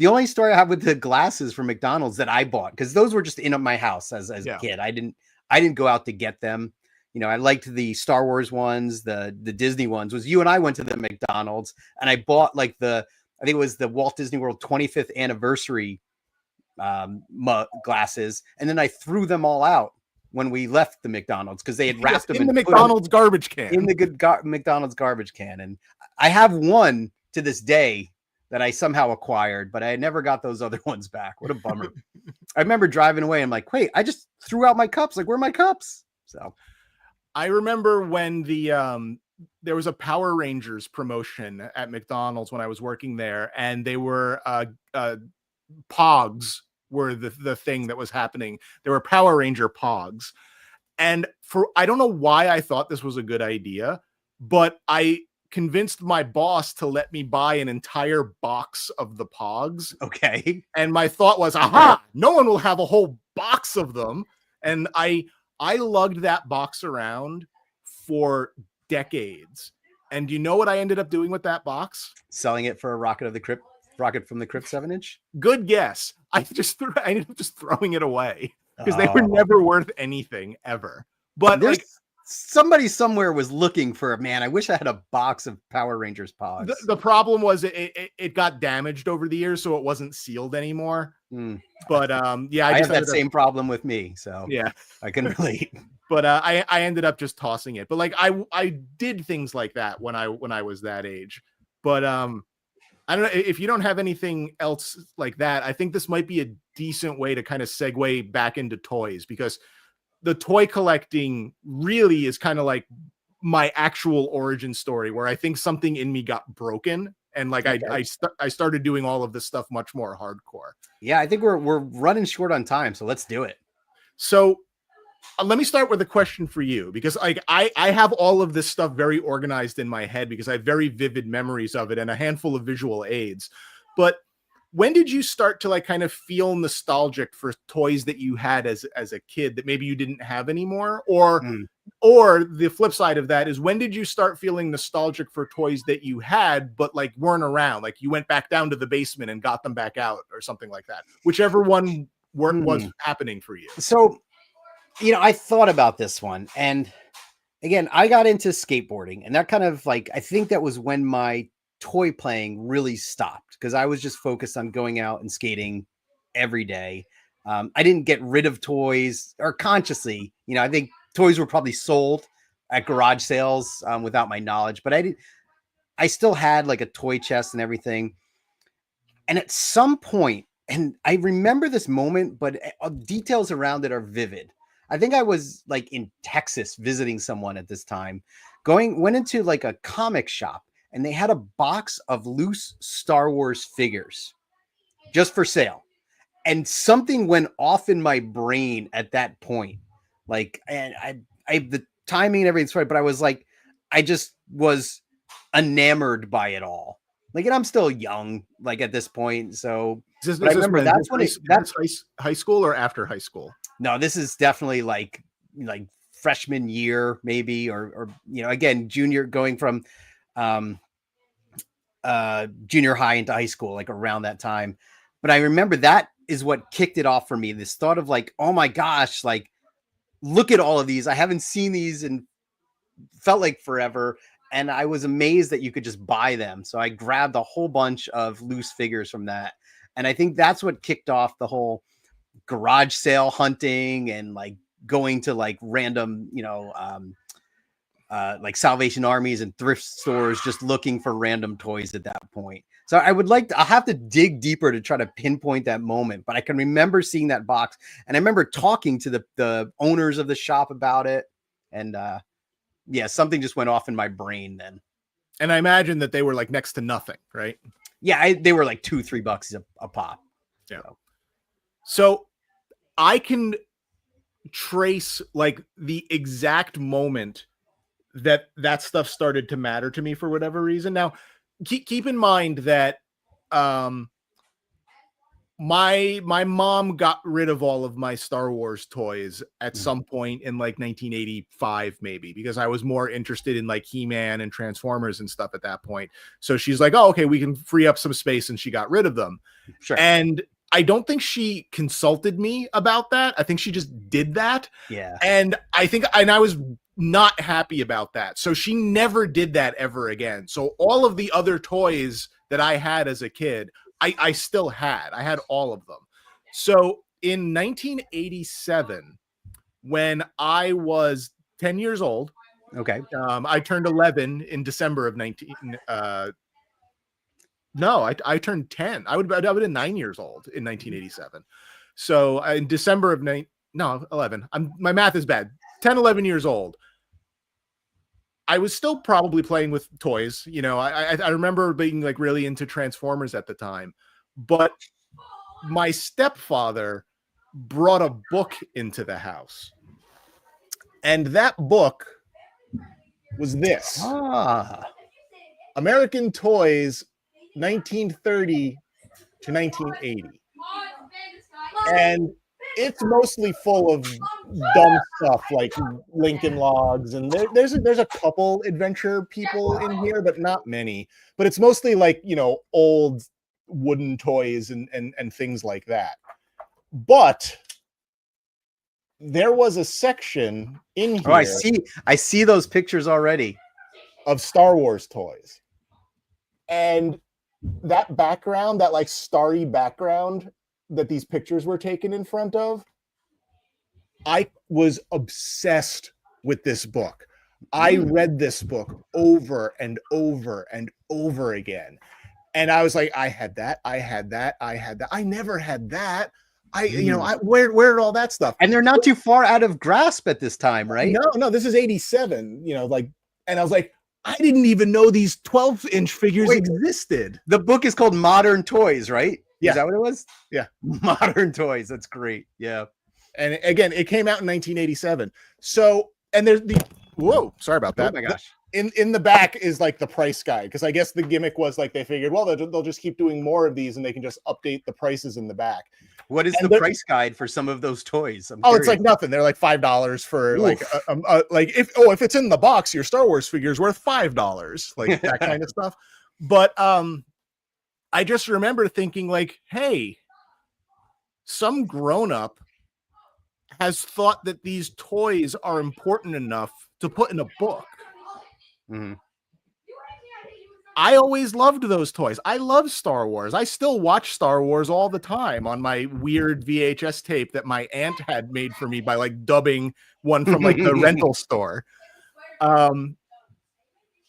only story I have with the glasses from McDonald's that I bought, because those were just in my house as a kid. I didn't go out to get them. I liked the Star Wars ones, the Disney ones. Was you and I went to the McDonald's and I bought like I think it was the Walt Disney World 25th anniversary glasses, and then I threw them all out when we left the McDonald's because they had wrapped them in the McDonald's garbage can. In the McDonald's garbage can, and I have one to this day that I somehow acquired, but I never got those other ones back. What a bummer. I remember driving away. I'm like, wait, I just threw out my cups. Like, where are my cups? So I remember when there was a Power Rangers promotion at McDonald's when I was working there, and they were Pogs were the thing that was happening. There were Power Ranger Pogs. And I don't know why I thought this was a good idea, but I convinced my boss to let me buy an entire box of the Pogs. Okay. And my thought was, aha, no one will have a whole box of them. And I lugged that box around for decades. And you know what I ended up doing with that box? Selling it for a Rocket from the Crypt 7-inch. Good guess. I ended up just throwing it away because they were never worth anything ever. But there's somebody somewhere was looking for a man. I wish I had a box of Power Rangers Pogs. The problem was it got damaged over the years, so it wasn't sealed anymore. But yeah, I have that same problem with me. So yeah, I can relate. But I ended up just tossing it. But like I did things like that when I was that age. But I don't know if you don't have anything else like that. I think this might be a decent way to kind of segue back into toys, because the toy collecting really is kind of like my actual origin story, where I think something in me got broken, and like I started doing all of this stuff much more hardcore. Yeah, I think we're running short on time, so let's do it. So let me start with a question for you, because like I have all of this stuff very organized in my head because I have very vivid memories of it and a handful of visual aids. But when did you start to like kind of feel nostalgic for toys that you had as a kid that maybe you didn't have anymore? Or the flip side of that is, when did you start feeling nostalgic for toys that you had but like weren't around? Like you went back down to the basement and got them back out or something like that. Whichever one was happening for you. So, you know, I thought about this one, and again, I got into skateboarding, and that kind of like, I think that was when my toy playing really stopped, because I was just focused on going out and skating every day. I didn't get rid of toys, or consciously, you know, I think toys were probably sold at garage sales without my knowledge, but I still had like a toy chest and everything. And at some point, and I remember this moment, but details around it are vivid. I think I was like in Texas visiting someone at this time, went into like a comic shop, and they had a box of loose Star Wars figures just for sale. And something went off in my brain at that point. Like, and I the timing and everything's right, but I was like, I just was enamored by it all. Like, and I'm still young, like at this point. So I remember that's when that's high school or after high school. No, this is definitely like freshman year, maybe, or you know, again, junior, going from junior high into high school, like around that time. But I remember that is what kicked it off for me. This thought of like, oh my gosh, like look at all of these. I haven't seen these and felt like forever. And I was amazed that you could just buy them. So I grabbed a whole bunch of loose figures from that. And I think that's what kicked off the whole garage sale hunting, and like going to like random, you know, like Salvation Armies and thrift stores, just looking for random toys at that point. So I'll have to dig deeper to try to pinpoint that moment, but I can remember seeing that box, and I remember talking to the owners of the shop about it. And yeah, something just went off in my brain then. And I imagine that they were like next to nothing, right? Yeah, they were like $2-3 a pop. Yeah. So I can trace like the exact moment that stuff started to matter to me for whatever reason. Now, keep in mind that my mom got rid of all of my Star Wars toys at some point in like 1985, maybe, because I was more interested in like He-Man and Transformers and stuff at that point. So she's like, oh, okay, we can free up some space, and she got rid of them. Sure. And I don't think she consulted me about that. I think she just did that. Yeah. And I was not happy about that. So she never did that ever again. So all of the other toys that I had as a kid, I still had. I had all of them. So in 1987, when I was 10 years old, okay, I turned 11 in December of No, I turned 10. I would have been 9 years old in 1987. So in December of 11. My math is bad. 10, 11 years old. I was still probably playing with toys. You know, I remember being like really into Transformers at the time, but my stepfather brought a book into the house, and that book was this: American Toys, 1930 to 1980, and it's mostly full of dumb stuff like Lincoln Logs, and there's a couple adventure people in here, but not many. But it's mostly like, you know, old wooden toys and things like that. But there was a section in here. Oh, I see those pictures already of Star Wars toys, and that background, that like starry background that these pictures were taken in front of, I was obsessed with this book. I read this book over and over and over again. And I was like, I had that. I never had that. Where did all that stuff? And they're not too far out of grasp at this time, right? No, this is 87, you know, like, and I was like, I didn't even know these 12-inch figures existed. The book is called Modern Toys, right? Yeah. Is that what it was? Yeah. Modern Toys. That's great. Yeah. And again, it came out in 1987. So, and there's whoa, sorry about that. Oh my gosh. In the back is like the price guide, because I guess the gimmick was like they figured, well, they'll just keep doing more of these and they can just update the prices in the back. What is the price guide for some of those toys? It's like nothing. They're like $5 for Oof. Like if it's in the box, your Star Wars figure is worth $5, like that kind of stuff. But I just remember thinking like, hey, some grown up has thought that these toys are important enough to put in a book. Mm-hmm. I always loved those toys. I love Star Wars. I still watch Star Wars all the time on my weird VHS tape that my aunt had made for me by like dubbing one from like the rental store.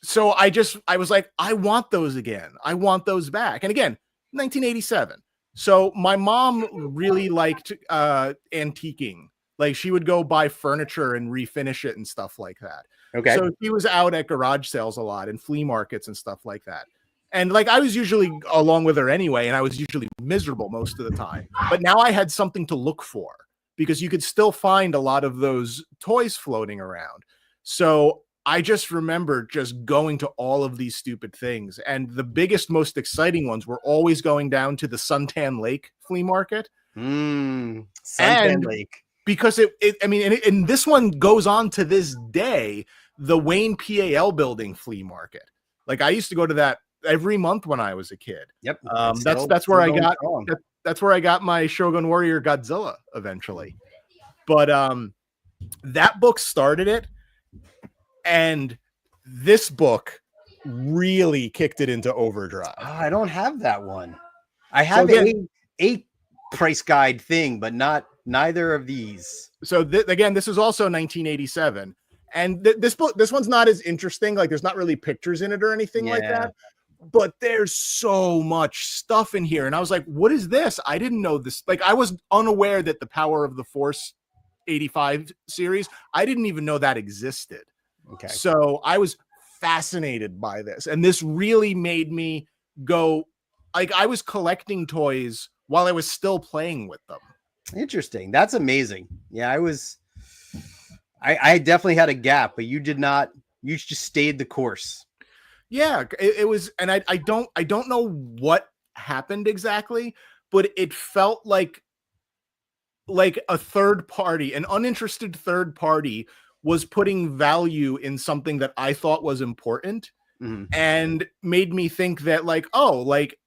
So I was like, I want those again. I want those back. And again, 1987. So my mom really liked antiquing. Like she would go buy furniture and refinish it and stuff like that. Okay. So she was out at garage sales a lot and flea markets and stuff like that. And like I was usually along with her anyway, and I was usually miserable most of the time. But now I had something to look for because you could still find a lot of those toys floating around. So I just remember just going to all of these stupid things. And the biggest, most exciting ones were always going down to the Suntan Lake flea market. Suntan Lake. Because and this one goes on to this day, the Wayne PAL building flea market. Like I used to go to that every month when I was a kid. Yep. That's where I got my Shogun Warrior Godzilla eventually. But that book started it, and this book really kicked it into overdrive. I don't have that one. I have a price guide thing, but neither of these. So again, this is also 1987, and this one's not as interesting. Like there's not really pictures in it or anything like that, but there's so much stuff in here. And I was like, what is this? I didn't know this. Like I was unaware that the Power of the Force 85 series, I didn't even know that existed. Okay. So I was fascinated by this, and this really made me go, like I was collecting toys while I was still playing with them. Interesting. That's amazing. Yeah, I definitely had a gap, but you did not. You just stayed the course. Yeah, it was, and I don't know what happened exactly, but it felt like a third party, an uninterested third party, was putting value in something that I thought was important, and made me think that like, oh, like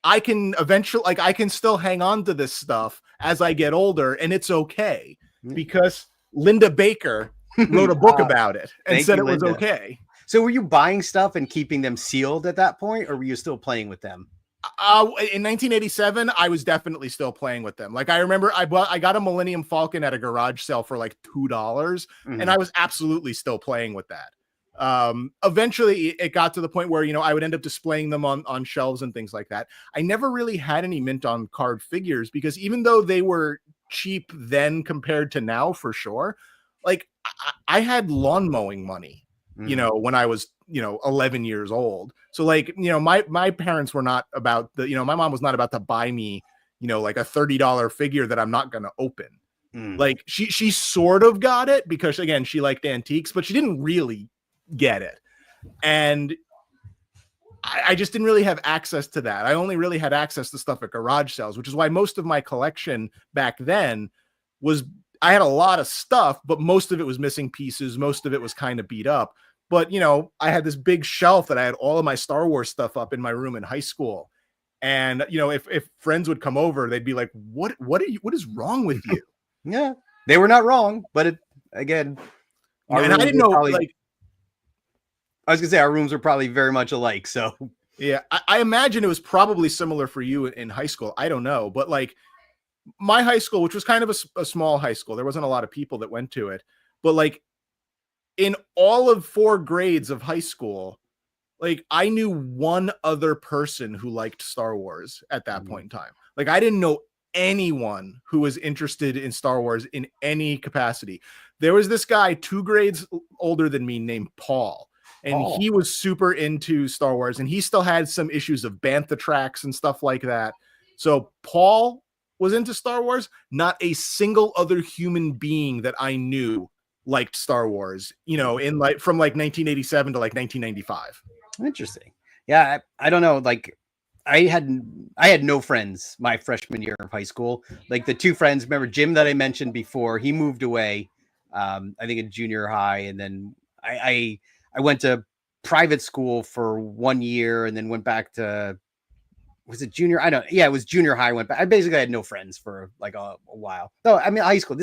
I can eventually, like I can still hang on to this stuff as I get older, and it's okay because Linda Baker wrote a book about it and said it was okay. So were you buying stuff and keeping them sealed at that point, or were you still playing with them? In 1987, I was definitely still playing with them. Like I remember I got a Millennium Falcon at a garage sale for like $2, and I was absolutely still playing with that. Eventually it got to the point where, I would end up displaying them on shelves and things like that. I never really had any mint on card figures because even though they were cheap then compared to now, for sure, like I had lawn mowing money, when I was 11 years old. So like, my parents were not about my mom was not about to buy me like a $30 figure that I'm not going to open. Like she sort of got it because, again, she liked antiques, but she didn't really get it. And I just didn't really have access to that. I only really had access to stuff at garage sales, which is why most of my collection back then was, I had a lot of stuff, but most of it was missing pieces. Most of it was kind of beat up. But, I had this big shelf that I had all of my Star Wars stuff up in my room in high school. And, if friends would come over, they'd be like, what is wrong with you? Yeah, they were not wrong, but again, and I didn't know, like, I was gonna say our rooms were probably very much alike. So yeah, I imagine it was probably similar for you in high school. I don't know, but like my high school, which was kind of a small high school, there wasn't a lot of people that went to it, but like in all of 4 grades of high school, like I knew one other person who liked Star Wars at that point in time. Like I didn't know anyone who was interested in Star Wars in any capacity. There was this guy 2 grades older than me named Paul. And he was super into Star Wars, and he still had some issues of bantha tracks and stuff like that. So Paul was into Star Wars. Not a single other human being that I knew liked Star Wars, in like from like 1987 to like 1995. Interesting. Yeah, I don't know. Like I had no friends my freshman year of high school. Like the 2 friends, remember Jim that I mentioned before, he moved away, I think in junior high, and then I went to private school for 1 year and then went back to, was it junior? Yeah, it was junior high. I went back. I basically had no friends for like a while. No, I mean, high school,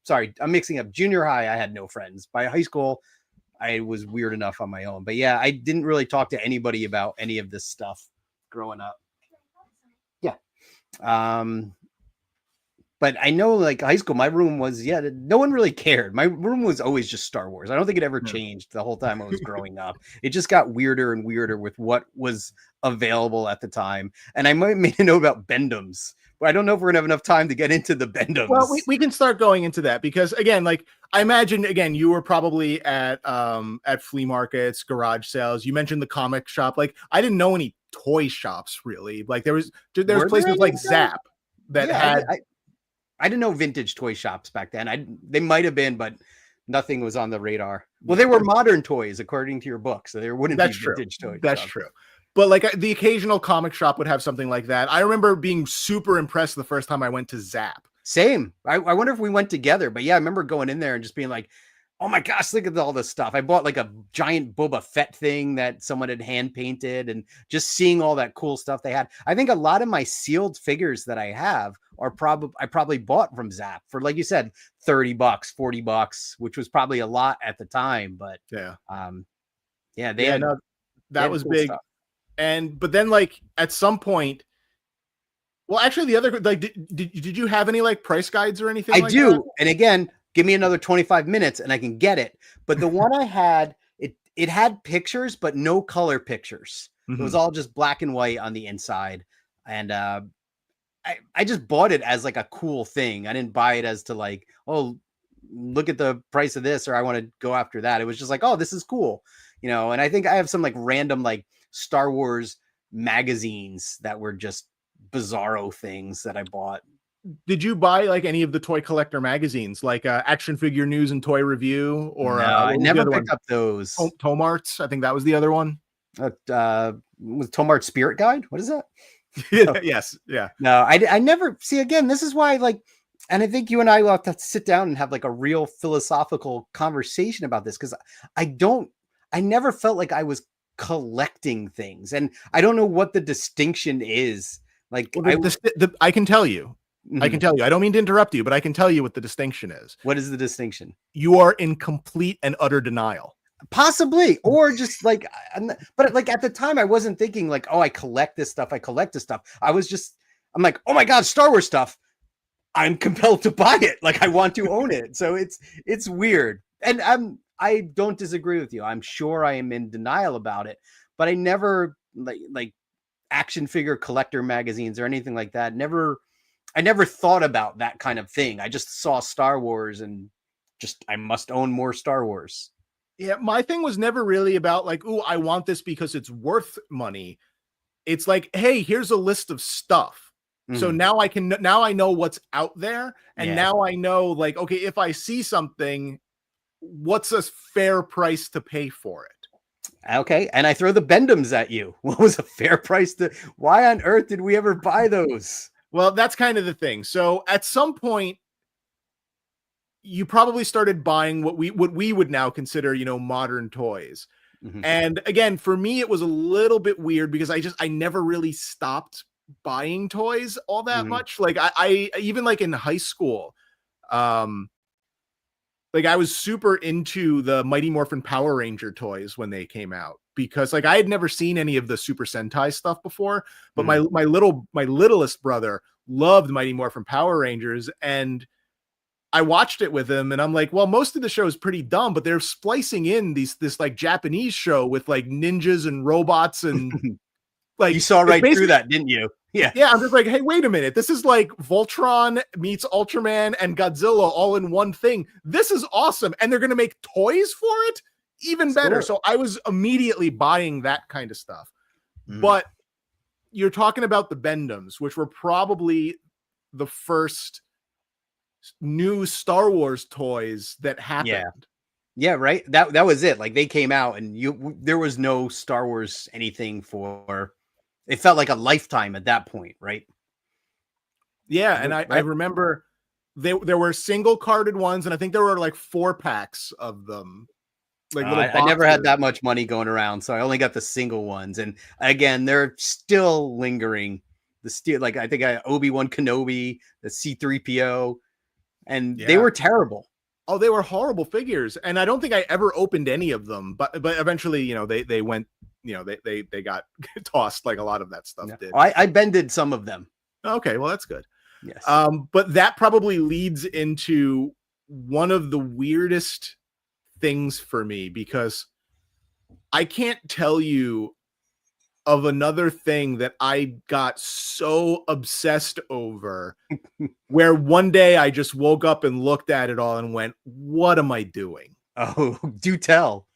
sorry, I'm mixing up. Junior high, I had no friends. By high school, I was weird enough on my own. But yeah, I didn't really talk to anybody about any of this stuff growing up. Yeah. But I know like high school, my room was, no one really cared. My room was always just Star Wars. I don't think it ever changed the whole time I was growing up. It just got weirder and weirder with what was available at the time. And I might make a note about Bendums, but I don't know if we're gonna have enough time to get into the Bendums. Well, we can start going into that because, again, like I imagine, again, you were probably at flea markets, garage sales. You mentioned the comic shop. Like I didn't know any toy shops really. Like there was places like Zap that had. I didn't know vintage toy shops back then. They might have been, but nothing was on the radar. Well, they were modern toys, according to your book, so there wouldn't be vintage toys. That's true. But like the occasional comic shop would have something like that. I remember being super impressed the first time I went to Zap. Same. I wonder if we went together, but yeah, I remember going in there and just being like, oh my gosh, look at all this stuff. I bought like a giant Boba Fett thing that someone had hand painted, and just seeing all that cool stuff they had. I think a lot of my sealed figures that I have are I probably bought from Zap for, like you said, $30, $40, which was probably a lot at the time. But yeah, that was big. Stuff. But then like at some point, well, actually the other, like, did you have any like price guides or anything? I do. That? And again, give me another 25 minutes and I can get it. But the one I had, it had pictures, but no color pictures. It was all just black and white on the inside. And I just bought it as like a cool thing. I didn't buy it as to like, oh, look at the price of this, or I want to go after that. It was just like, oh, this is cool. And I think I have some like random like Star Wars magazines that were just bizarro things that I bought. Did you buy like any of the toy collector magazines, like Action Figure News and Toy Review, or no, I never picked up those? Tomarts, I think that was the other one. Was Tomart's Spirit Guide? What is that? Yes, yeah. No, I never see. Again, this is why, like, and I think you and I will have to sit down and have like a real philosophical conversation about this, because I never felt like I was collecting things, and I don't know what the distinction is. Like, I can tell you. I can tell you. I don't mean to interrupt you, but I can tell you what the distinction is. What is the distinction? You are in complete and utter denial. Possibly, or just like, but like at the time I wasn't thinking like, oh, I collect this stuff. I'm like, oh my God, Star Wars stuff. I'm compelled to buy it. Like I want to own it. So it's weird. And I don't disagree with you. I'm sure I am in denial about it, but I never like action figure collector magazines or anything like that. I never thought about that kind of thing. I just saw Star Wars and just I must own more Star Wars. Yeah, my thing was never really about like, ooh, I want this because it's worth money. It's like, hey, here's a list of stuff. So now I know what's out there. And now I know, like, okay, if I see something, what's a fair price to pay for it? Okay. And I throw the Bendums at you. What was a fair price to, why on earth did we ever buy those? Well, that's kind of the thing. So at some point, you probably started buying what we would now consider, modern toys. And again, for me, it was a little bit weird because I never really stopped buying toys all that much. Like I even like in high school, like I was super into the Mighty Morphin Power Ranger toys when they came out, because like I had never seen any of the Super Sentai stuff before, but my littlest brother loved Mighty Morphin Power Rangers, and I watched it with him, and I'm like, well, most of the show is pretty dumb, but they're splicing in this like Japanese show with like ninjas and robots and like you saw right through that, didn't you? Yeah. I'm just like, hey, wait a minute. This is like Voltron meets Ultraman and Godzilla all in one thing. This is awesome. And they're going to make toys for it? Even better. So I was immediately buying that kind of stuff. But you're talking about the Bendums, which were probably the first new Star Wars toys that happened. Yeah, right. That was it. Like they came out and there was no Star Wars anything for, it felt like a lifetime at that point, right? Yeah, and I remember there were single carded ones, and I think there were like 4-packs of them. Like I never had that much money going around, so I only got the single ones. And again, they're still lingering. Like I think I Obi-Wan Kenobi, the C-3PO, and they were terrible. Oh, they were horrible figures, and I don't think I ever opened any of them. But eventually, they went, they got tossed like a lot of that stuff did. I bended some of them. Okay, well that's good. Yes. But that probably leads into one of the weirdest things for me, because I can't tell you of another thing that I got so obsessed over where one day I just woke up and looked at it all and went, what am I doing? Oh, do tell.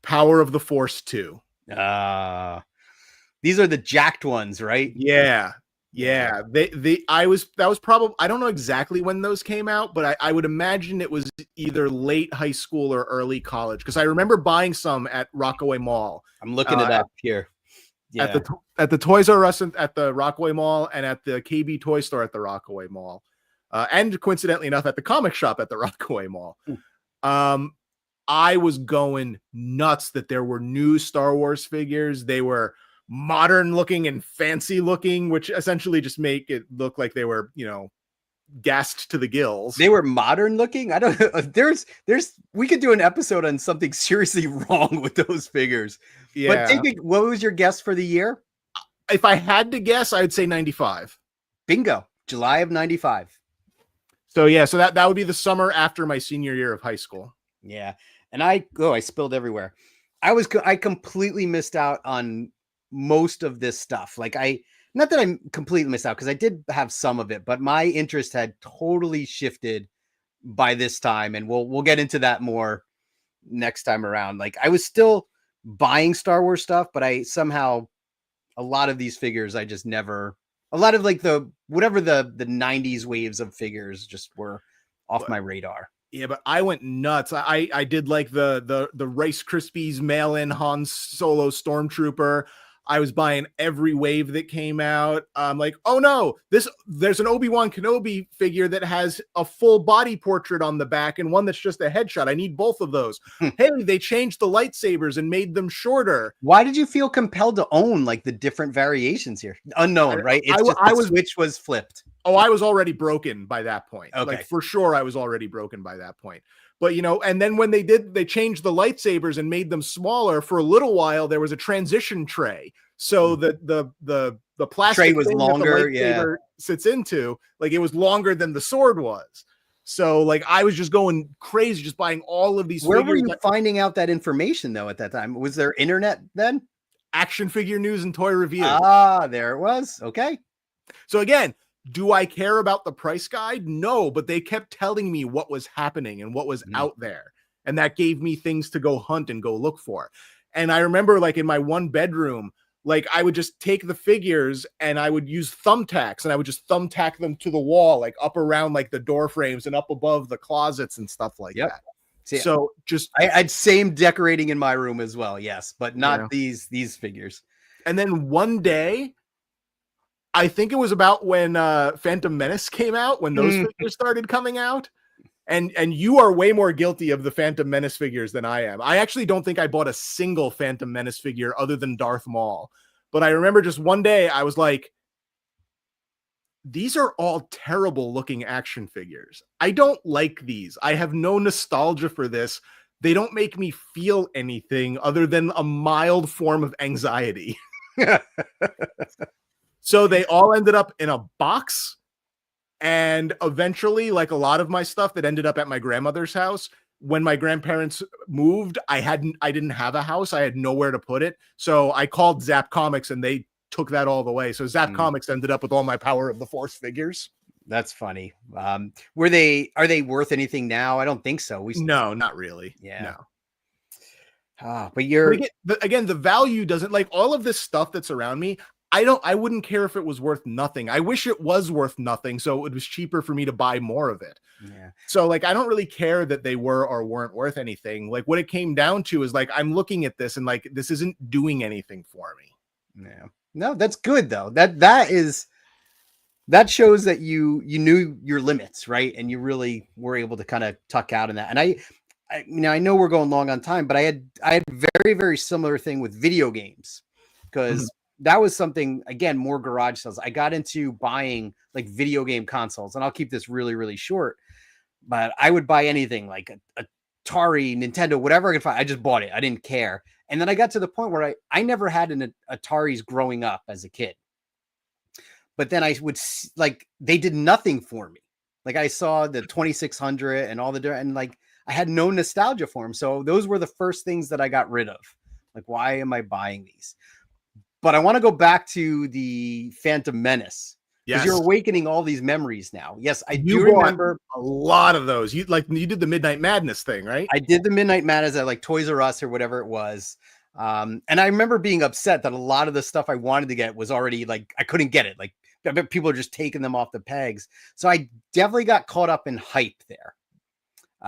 Power of the Force 2. These are the jacked ones, right? Yeah. That was probably, I don't know exactly when those came out, but I would imagine it was either late high school or early college, because I remember buying some at Rockaway Mall. I'm looking it up here. Yeah. At the Toys R Us at the Rockaway Mall, and at the KB Toy Store at the Rockaway Mall, and coincidentally enough at the comic shop at the Rockaway Mall. I was going nuts that there were new Star Wars figures. They were modern looking and fancy looking, which essentially just make it look like they were, gassed to the gills. They were modern looking. I don't know. We could do an episode on something seriously wrong with those figures. Yeah. But what was your guess for the year? If I had to guess, I'd say 95. Bingo. July of 95. So yeah, so that would be the summer after my senior year of high school. Yeah. And I spilled everywhere. I completely missed out on most of this stuff. Like not that I completely missed out, because I did have some of it, but my interest had totally shifted by this time, and we'll get into that more next time around. Like I was still buying Star Wars stuff, but I somehow, a lot of these figures I just never, a lot of like the 90s waves of figures just were off my radar. Yeah, but I went nuts. I did like the Rice Krispies mail-in Han Solo Stormtrooper. I was buying every wave that came out. I'm like, oh no, there's an Obi-Wan Kenobi figure that has a full body portrait on the back and one that's just a headshot. I need both of those. Hey, they changed the lightsabers and made them shorter. Why did you feel compelled to own like the different variations here? Unknown, right? It's the switch was flipped. Oh, I was already broken by that point. Okay. Like for sure, I was already broken by that point. But and then when they changed the lightsabers and made them smaller for a little while, there was a transition tray. So the plastic tray was longer, that the lightsaber sits into, like it was longer than the sword was. So like I was just going crazy, just buying all of these Where were figures. you finding out that information though at that time? Was there internet then? Action Figure News and Toy Review. Ah, there it was. Okay. So again, do I care about the price guide? No, but they kept telling me what was happening and what was out there. And that gave me things to go hunt and go look for. And I remember like in my one bedroom, like I would just take the figures and I would use thumbtacks and I would just thumbtack them to the wall, like up around like the door frames and up above the closets and stuff like that. See, so just I'd same decorating in my room as well. Yes, but not these figures. And then one day, I think it was about when Phantom Menace came out, when those figures started coming out. And you are way more guilty of the Phantom Menace figures than I am. I actually don't think I bought a single Phantom Menace figure other than Darth Maul. But I remember just one day I was like, these are all terrible looking action figures. I don't like these. I have no nostalgia for this. They don't make me feel anything other than a mild form of anxiety. So they all ended up in a box. And eventually, like a lot of my stuff that ended up at my grandmother's house, when my grandparents moved, I didn't have a house. I had nowhere to put it. So I called Zap Comics and they took that all the way. So Zap Comics ended up with all my Power of the Force figures. That's funny. Are they worth anything now? I don't think so. No, not really. Yeah. No. But again, the value doesn't, like all of this stuff that's around me. I wouldn't care if it was worth nothing. I wish it was worth nothing, so it was cheaper for me to buy more of it. Yeah. So like, I don't really care that they were or weren't worth anything. Like what it came down to is like, I'm looking at this and like, this isn't doing anything for me. Yeah. No, that's good though. That shows that you knew your limits, right? And you really were able to kind of tuck out in that. And I know we're going long on time, but I had very, very similar thing with video games because that was something, again, more garage sales. I got into buying like video game consoles, and I'll keep this really, really short, but I would buy anything like a Atari, Nintendo, whatever I could find. I just bought it. I didn't care. And then I got to the point where I never had an Ataris growing up as a kid. But then I would like, they did nothing for me. Like I saw the 2600 and all the, and like, I had no nostalgia for them. So those were the first things that I got rid of. Like, why am I buying these? But I want to go back to the Phantom Menace. Because you're awakening all these memories now. Yes, I do remember a lot of those. You did the Midnight Madness thing, right? I did the Midnight Madness at like Toys R Us or whatever it was. And I remember being upset that a lot of the stuff I wanted to get was already like, I couldn't get it. Like people are just taking them off the pegs. So I definitely got caught up in hype there.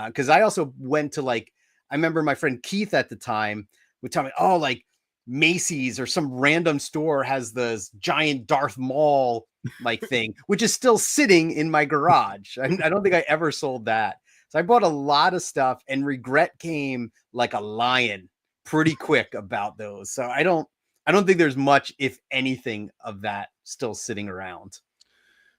Because I also went to like, I remember my friend Keith at the time would tell me, oh, like Macy's or some random store has this giant Darth Maul like thing, which is still sitting in my garage. I don't think I ever sold that. So I bought a lot of stuff, and regret came like a lion pretty quick about those. So I don't think there's much, if anything, of that still sitting around.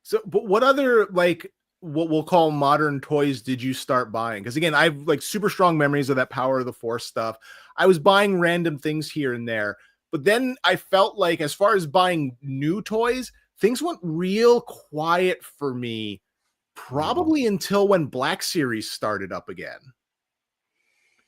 So, but what other like what we'll call modern toys did you start buying? Because again, I have like super strong memories of that Power of the Force stuff. I was buying random things here and there, but then I felt like as far as buying new toys, things went real quiet for me, probably until when Black Series started up again.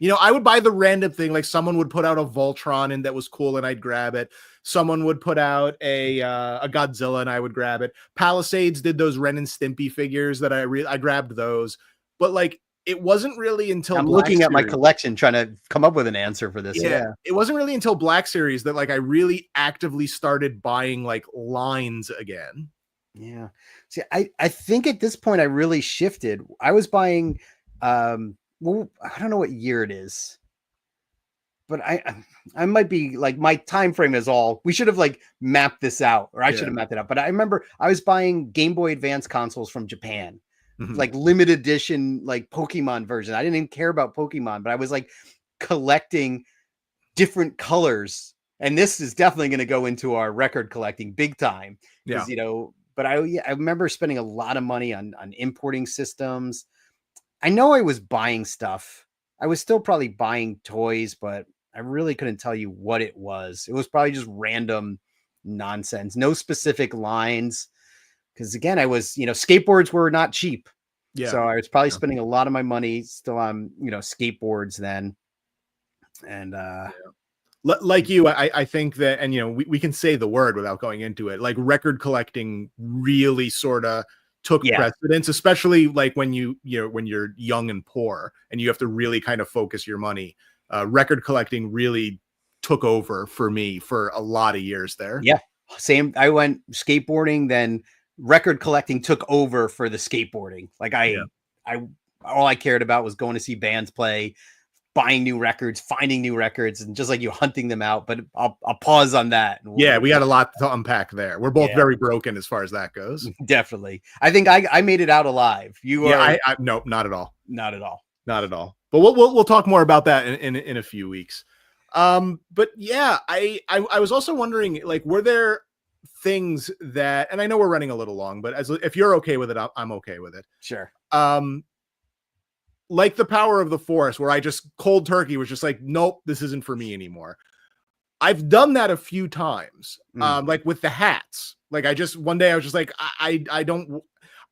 You know, I would buy the random thing, like someone would put out a Voltron and that was cool and I'd grab it. Someone would put out a Godzilla and I would grab it. Palisades did those Ren and Stimpy figures that I grabbed those. But like, it wasn't really until I'm looking at my collection trying to come up with an answer for this. Yeah. It wasn't really until Black Series that like I really actively started buying like lines again. Yeah. See, I think at this point I really shifted. I was buying well, I don't know what year it is, but I might be like, my time frame is all, we should have like mapped this out, or I should have mapped it out. But I remember I was buying Game Boy Advance consoles from Japan, like limited edition, like Pokemon version. I didn't even care about Pokemon, but I was like collecting different colors. And this is definitely going to go into our record collecting big time. Yeah. You know, but I remember spending a lot of money on importing systems. I know I was buying stuff. I was still probably buying toys, but I really couldn't tell you what it was. It was probably just random nonsense, no specific lines. Because again, I was, you know, skateboards were not cheap. Yeah. So I was probably spending a lot of my money still on, skateboards then. And Like you, I think that, and we can say the word without going into it. Like record collecting really sort of took yeah, precedence, especially like when when you're young and poor and you have to really kind of focus your money. Record collecting really took over for me for a lot of years there. yeah, same. I went skateboarding, then record collecting took over for the skateboarding. Like Yeah. I all I cared about was going to see bands play, buying new records, finding new records, and just like you hunting them out. But I'll pause on that. And Yeah, we got a lot to unpack there. We're both yeah, very broken as far as that goes. definitely. I think I made it out alive. You Yeah, are I nope, not at all. not at all. Not at all. But we'll talk more about that in a few weeks. But yeah, I was also wondering, like, were there things that, and I know we're running a little long, but if you're okay with it, I'm okay with it. Sure. Like the Power of the Forest, where I just cold turkey was just like, nope, this isn't for me anymore. I've done that a few times, like with the hats. Like one day I was just like, I don't.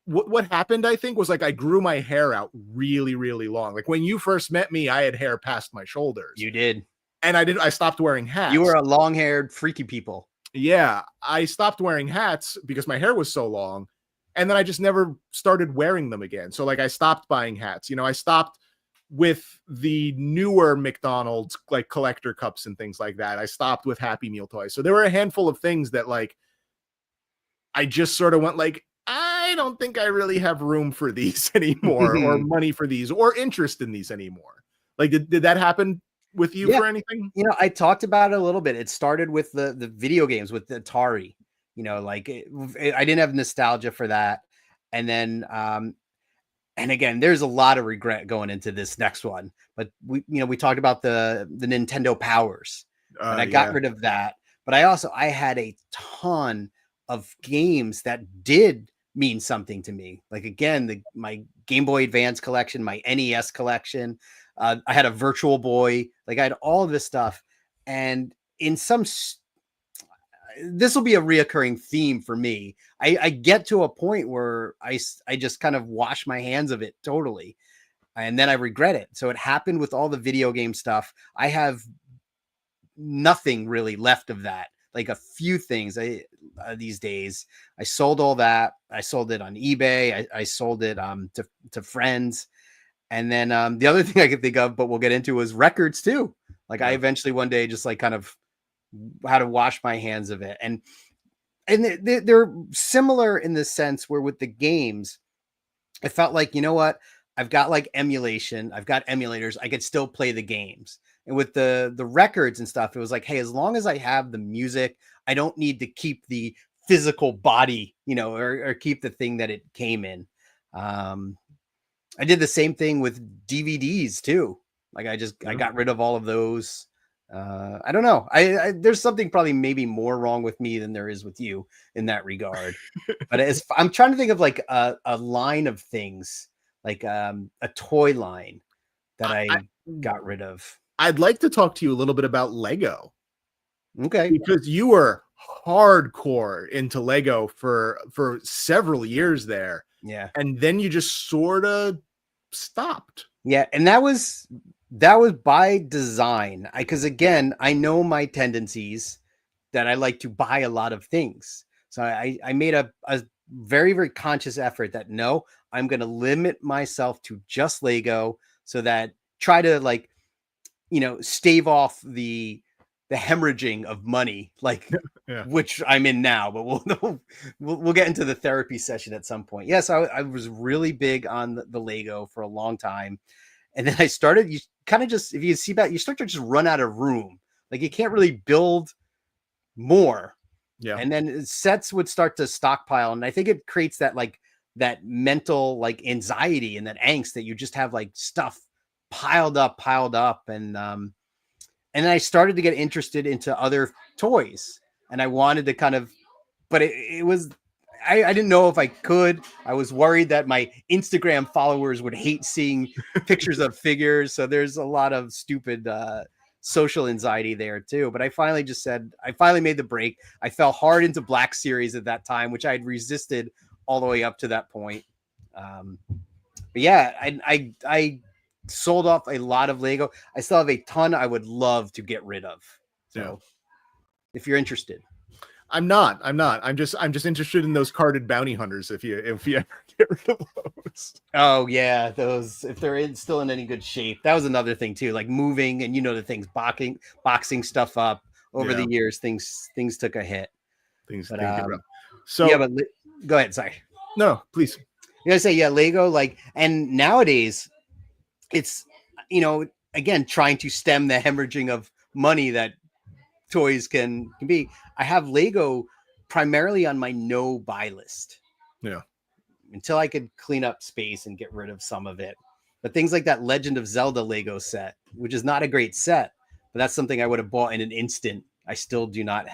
What happened, I think, was like I grew my hair out really, really long. Like when you first met me, I had hair past my shoulders. You did. And I stopped wearing hats. You were a long-haired, freaky people. Yeah, I stopped wearing hats because my hair was so long. And then I just never started wearing them again. So like I stopped buying hats. I stopped with the newer McDonald's like collector cups and things like that. I stopped with Happy Meal toys. So there were a handful of things that like I just sort of went like, I don't think I really have room for these anymore, or money for these, or interest in these anymore. Like, did that happen with you for anything? I talked about it a little bit. It started with the video games with the Atari. I didn't have nostalgia for that. And then, and again, there's a lot of regret going into this next one. But we talked about the Nintendo Powers, and I got rid of that. But I had a ton of games that did mean something to me. Like again, my Game Boy Advance collection, my NES collection. I had a Virtual Boy. Like I had all of this stuff, and in this will be a reoccurring theme for me. I get to a point where I just kind of wash my hands of it totally, and then I regret it. So it happened with all the video game stuff. I have nothing really left of that. Like a few things these days. I sold all that. I sold it on eBay. I sold it to friends. And then the other thing I could think of, but we'll get into, is records too. Like I eventually one day just like kind of had to wash my hands of it. And they're similar in the sense where with the games, I felt like, you know what? I've got like emulation. I've got emulators. I could still play the games. And with the records and stuff, it was like, hey, as long as I have the music, I don't need to keep the physical body, or keep the thing that it came in. I did the same thing with DVDs too. Like I got rid of all of those. I don't know. There's something probably maybe more wrong with me than there is with you in that regard. But I'm trying to think of like a line of things, like a toy line that I got rid of. I'd like to talk to you a little bit about Lego. Okay. Because you were hardcore into Lego for several years there. Yeah. And then you just sort of stopped. Yeah. And that was by design. Because again, I know my tendencies that I like to buy a lot of things. So I made a very, very conscious effort that no, I'm going to limit myself to just Lego, so that try to like, stave off the hemorrhaging of money, like which I'm in now, but we'll get into the therapy session at some point. Yes. I was really big on the Lego for a long time. And then I started, you kind of just, if you see that, you start to just run out of room. Like you can't really build more. Yeah. And then sets would start to stockpile. And I think it creates that like that mental like anxiety and that angst that you just have like stuff piled up. And then I started to get interested into other toys, and I wanted to kind of, but it was, I didn't know if I could. I was worried that my Instagram followers would hate seeing pictures of figures. So there's a lot of stupid social anxiety there too. But I finally made the break. I fell hard into Black Series at that time, which I had resisted all the way up to that point. But yeah, I sold off a lot of Lego. I still have a ton I would love to get rid of. So if you're interested. I'm not. I'm just interested in those carded bounty hunters. If you ever get rid of those. Oh yeah, those if they're still in any good shape. That was another thing too, like moving and the things boxing stuff up over the years. Things took a hit. Things get rough. So yeah, but go ahead. Sorry. No, please. You gotta say Lego and nowadays it's again trying to stem the hemorrhaging of money that toys can be. I have Lego primarily on my no buy list. Yeah. Until I could clean up space and get rid of some of it. But things like that Legend of Zelda Lego set, which is not a great set, but that's something I would have bought in an instant. I still do not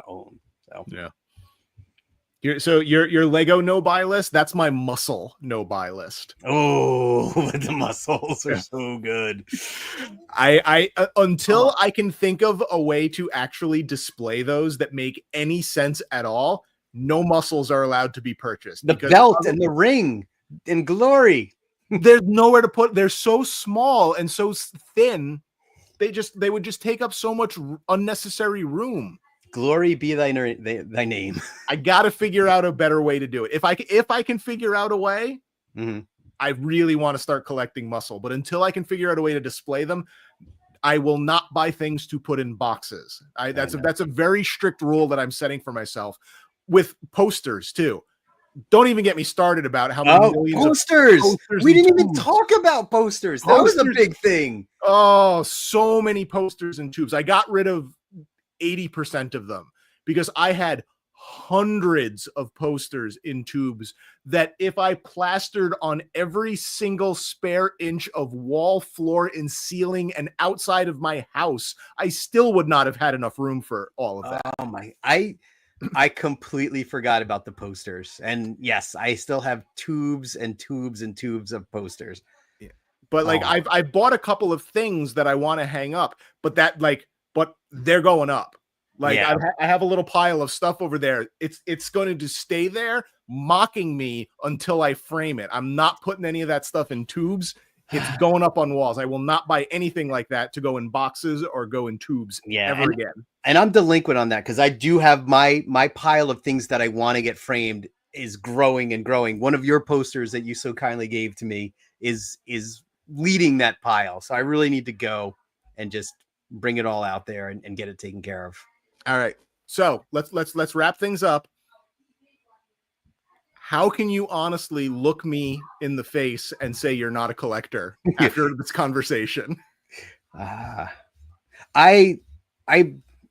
own. So yeah. Your Lego no buy list, that's my muscle no buy list. Oh, the muscles are so good. I until I can think of a way to actually display those that make any sense at all, no muscles are allowed to be purchased. The belt and the ring in Glory. There's nowhere to put. They're so small and so thin. They would just take up so much unnecessary room. Glory be thy name. I got to figure out a better way to do it. If I can figure out a way, I really want to start collecting muscle. But until I can figure out a way to display them, I will not buy things to put in boxes. That's a very strict rule that I'm setting for myself. With posters too. Don't even get me started about how many millions posters. We didn't even talk about posters. That was a big thing. Oh, so many posters and tubes. I got rid of 80% of them because I had hundreds of posters in tubes that if I plastered on every single spare inch of wall, floor, and ceiling and outside of my house, I still would not have had enough room for all of that. Oh my, I completely forgot about the posters. And yes, I still have tubes and tubes and tubes of posters. Yeah. But I've bought a couple of things that I want to hang up, but they're going up. I have a little pile of stuff over there. It's going to stay there mocking me until I frame it. I'm not putting any of that stuff in tubes. It's going up on walls. I will not buy anything like that to go in boxes or go in tubes ever again. And I'm delinquent on that because I do have my pile of things that I want to get framed is growing and growing. One of your posters that you so kindly gave to me is leading that pile. So I really need to go and just bring it all out there and get it taken care of. All right. So let's wrap things up. How can you honestly look me in the face and say you're not a collector after this conversation? I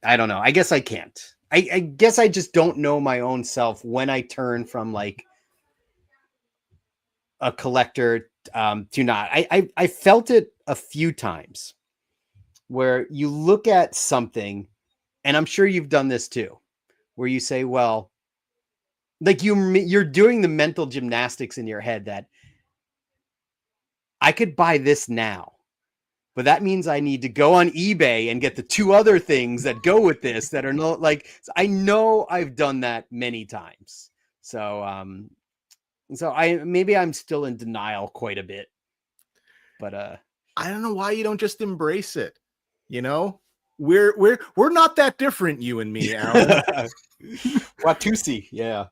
don't know. I guess I can't. I guess I just don't know my own self when I turn from like a collector to not. I felt it a few times where you look at something, and I'm sure you've done this too, where you say, well, like you're doing the mental gymnastics in your head that I could buy this now, but that means I need to go on eBay and get the two other things that go with this that are not like, I know I've done that many times. So maybe I'm still in denial quite a bit, but I don't know why you don't just embrace it. You know, we're not that different, you and me, Alan. Watusi, yeah.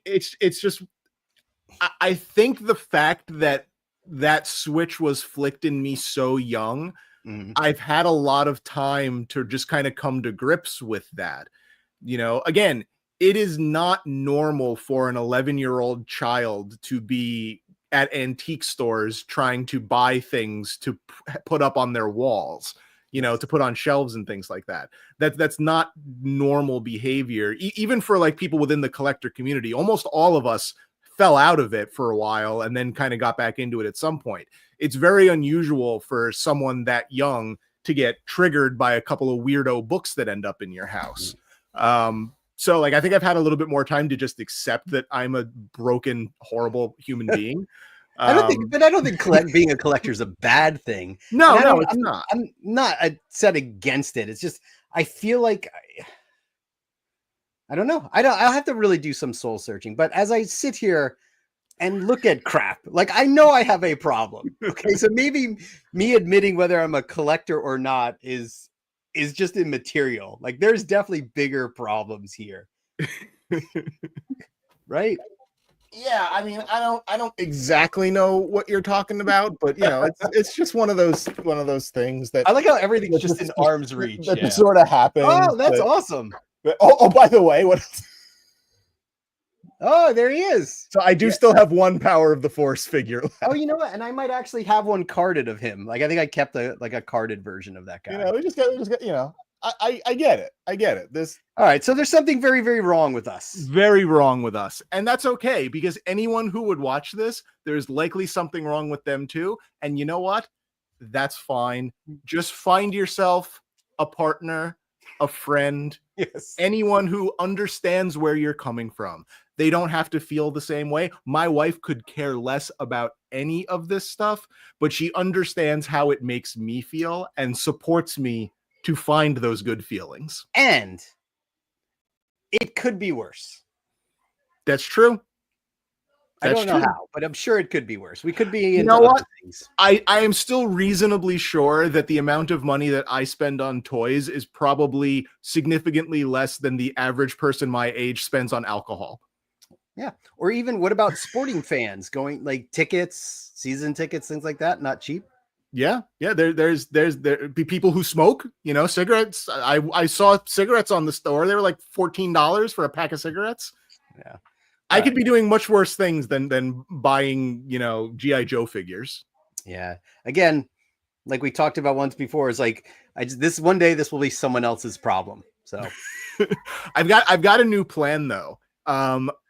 It's just, I think the fact that switch was flicked in me so young, I've had a lot of time to just kind of come to grips with that. You know, again, it is not normal for an 11-year-old child to be at antique stores trying to buy things to put up on their walls, you know, to put on shelves and things like that. That's not normal behavior. Even for like people within the collector community, almost all of us fell out of it for a while and then kind of got back into it at some point. It's very unusual for someone that young to get triggered by a couple of weirdo books that end up in your house. So like, I think I've had a little bit more time to just accept that I'm a broken, horrible human being. I don't think being a collector is a bad thing. No, it's not. I'm not set against it. It's just, I feel like, I don't know. I'll have to really do some soul searching. But as I sit here and look at crap. Like, I know I have a problem. Okay, so maybe me admitting whether I'm a collector or not is just immaterial. Like, there's definitely bigger problems here, right? Yeah, I mean, I don't exactly know what you're talking about, but you know, it's just one of those things that I like how everything's just in arm's reach. that Yeah. sort of happens. Oh, that's awesome. Oh, by the way, what? Oh, there he is. So I do still have one Power of the Force figure left. Oh, you know what? And I might actually have one carded of him. Like, I think I kept a carded version of that guy. You know, we just got, you know, I get it. I get it. This All right, so there's something very, very wrong with us. Very wrong with us. And that's okay, because anyone who would watch this, there's likely something wrong with them too. And you know what? That's fine. Just find yourself a partner, a friend, Yes. anyone who understands where you're coming from. They don't have to feel the same way. My wife could care less about any of this stuff, but she understands how it makes me feel and supports me to find those good feelings. And it could be worse. That's true. I don't know how, but I'm sure it could be worse. We could be into other things. I am still reasonably sure that the amount of money that I spend on toys is probably significantly less than the average person my age spends on alcohol. Yeah. Or even, what about sporting fans going, like, tickets, season tickets, things like that? Not cheap. Yeah. There be people who smoke, you know, cigarettes. I saw cigarettes on the store. They were like $14 for a pack of cigarettes. Yeah. I could be doing much worse things than buying, you know, G.I. Joe figures. Yeah. Again, like we talked about once before, it's like, this one day this will be someone else's problem. So I've got a new plan though.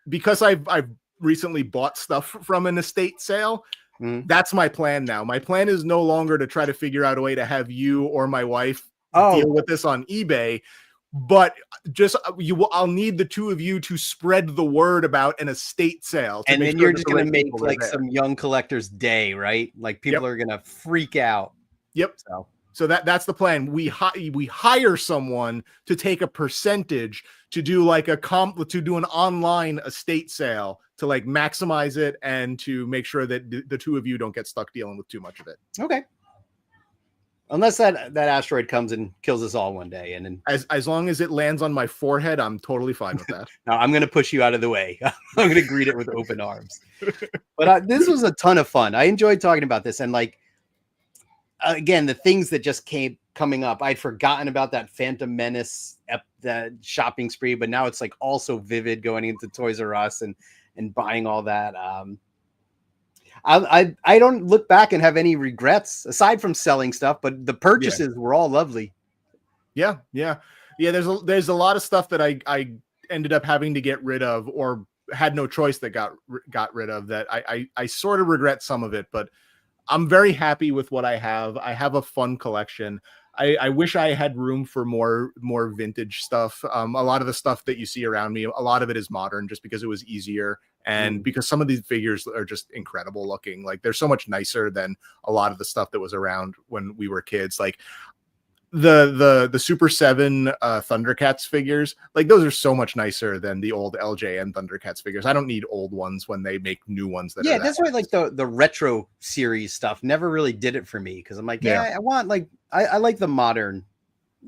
Because I've recently bought stuff from an estate sale. That's my plan now. My plan is no longer to try to figure out a way to have you or my wife deal with this on eBay, but just I'll need the two of you to spread the word about an estate sale. And then you're just going to make like some young collector's day, right? Like, people are going to freak out. Yep. So that's the plan. We hire someone to take a percentage to do like to do an online estate sale to like maximize it and to make sure that the two of you don't get stuck dealing with too much of it. Okay. Unless that asteroid comes and kills us all one day, and then as long as it lands on my forehead, I'm totally fine with that. No, I'm going to push you out of the way. I'm going to greet it with open arms. But this was a ton of fun. I enjoyed talking about this, and like, again, the things that just coming up. I'd forgotten about that Phantom Menace that shopping spree, but now it's like also vivid going into Toys R Us and buying all that. I don't look back and have any regrets aside from selling stuff, but the purchases were all lovely. Yeah. There's a lot of stuff that I ended up having to get rid of, or had no choice that got rid of, that I sort of regret some of it, but I'm very happy with what I have. I have a fun collection. I wish I had room for more vintage stuff. A lot of the stuff that you see around me, a lot of it is modern just because it was easier. And because some of these figures are just incredible looking. Like, they're so much nicer than a lot of the stuff that was around when we were kids. Like the Super 7 Thundercats figures, like, those are so much nicer than the old LJN Thundercats figures. I don't need old ones when they make new ones. That's why, like, the retro series stuff never really did it for me, because I'm like, I want, like, I like the modern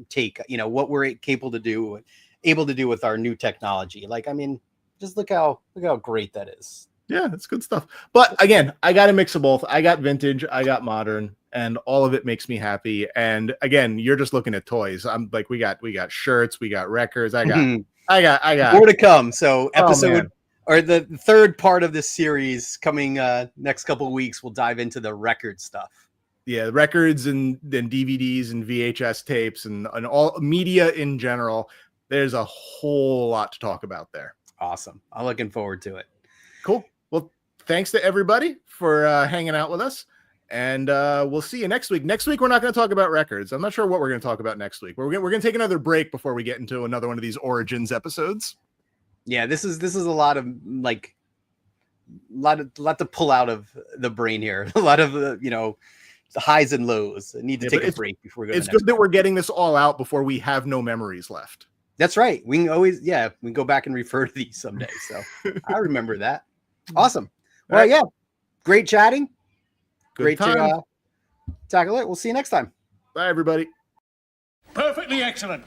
take, you know, what we're able to do with our new technology. Like, I mean, just look how great that is. Yeah, it's good stuff. But again, I got a mix of both. I got vintage, I got modern, and all of it makes me happy. And again, you're just looking at toys. I'm like, we got shirts, we got records. I got more to come. So or the third part of this series coming next couple of weeks, we'll dive into the record stuff. Yeah, records and then DVDs and VHS tapes and all media in general. There's a whole lot to talk about there. Awesome. I'm looking forward to it. Cool. Well, thanks to everybody for hanging out with us. And we'll see you next week. Next week, we're not going to talk about records. I'm not sure what we're going to talk about next week. We're going to take another break before we get into another one of these Origins episodes. Yeah, this is a lot of, like, lot to pull out of the brain here. A lot of the highs and lows. I need to take a break before we go. It's good that we're getting this all out before we have no memories left. That's right. We can always, we can go back and refer to these someday. So I remember that. Awesome. Well, yeah, great chatting. Good Great time. to tackle it. We'll see you next time. Bye, everybody. Perfectly excellent.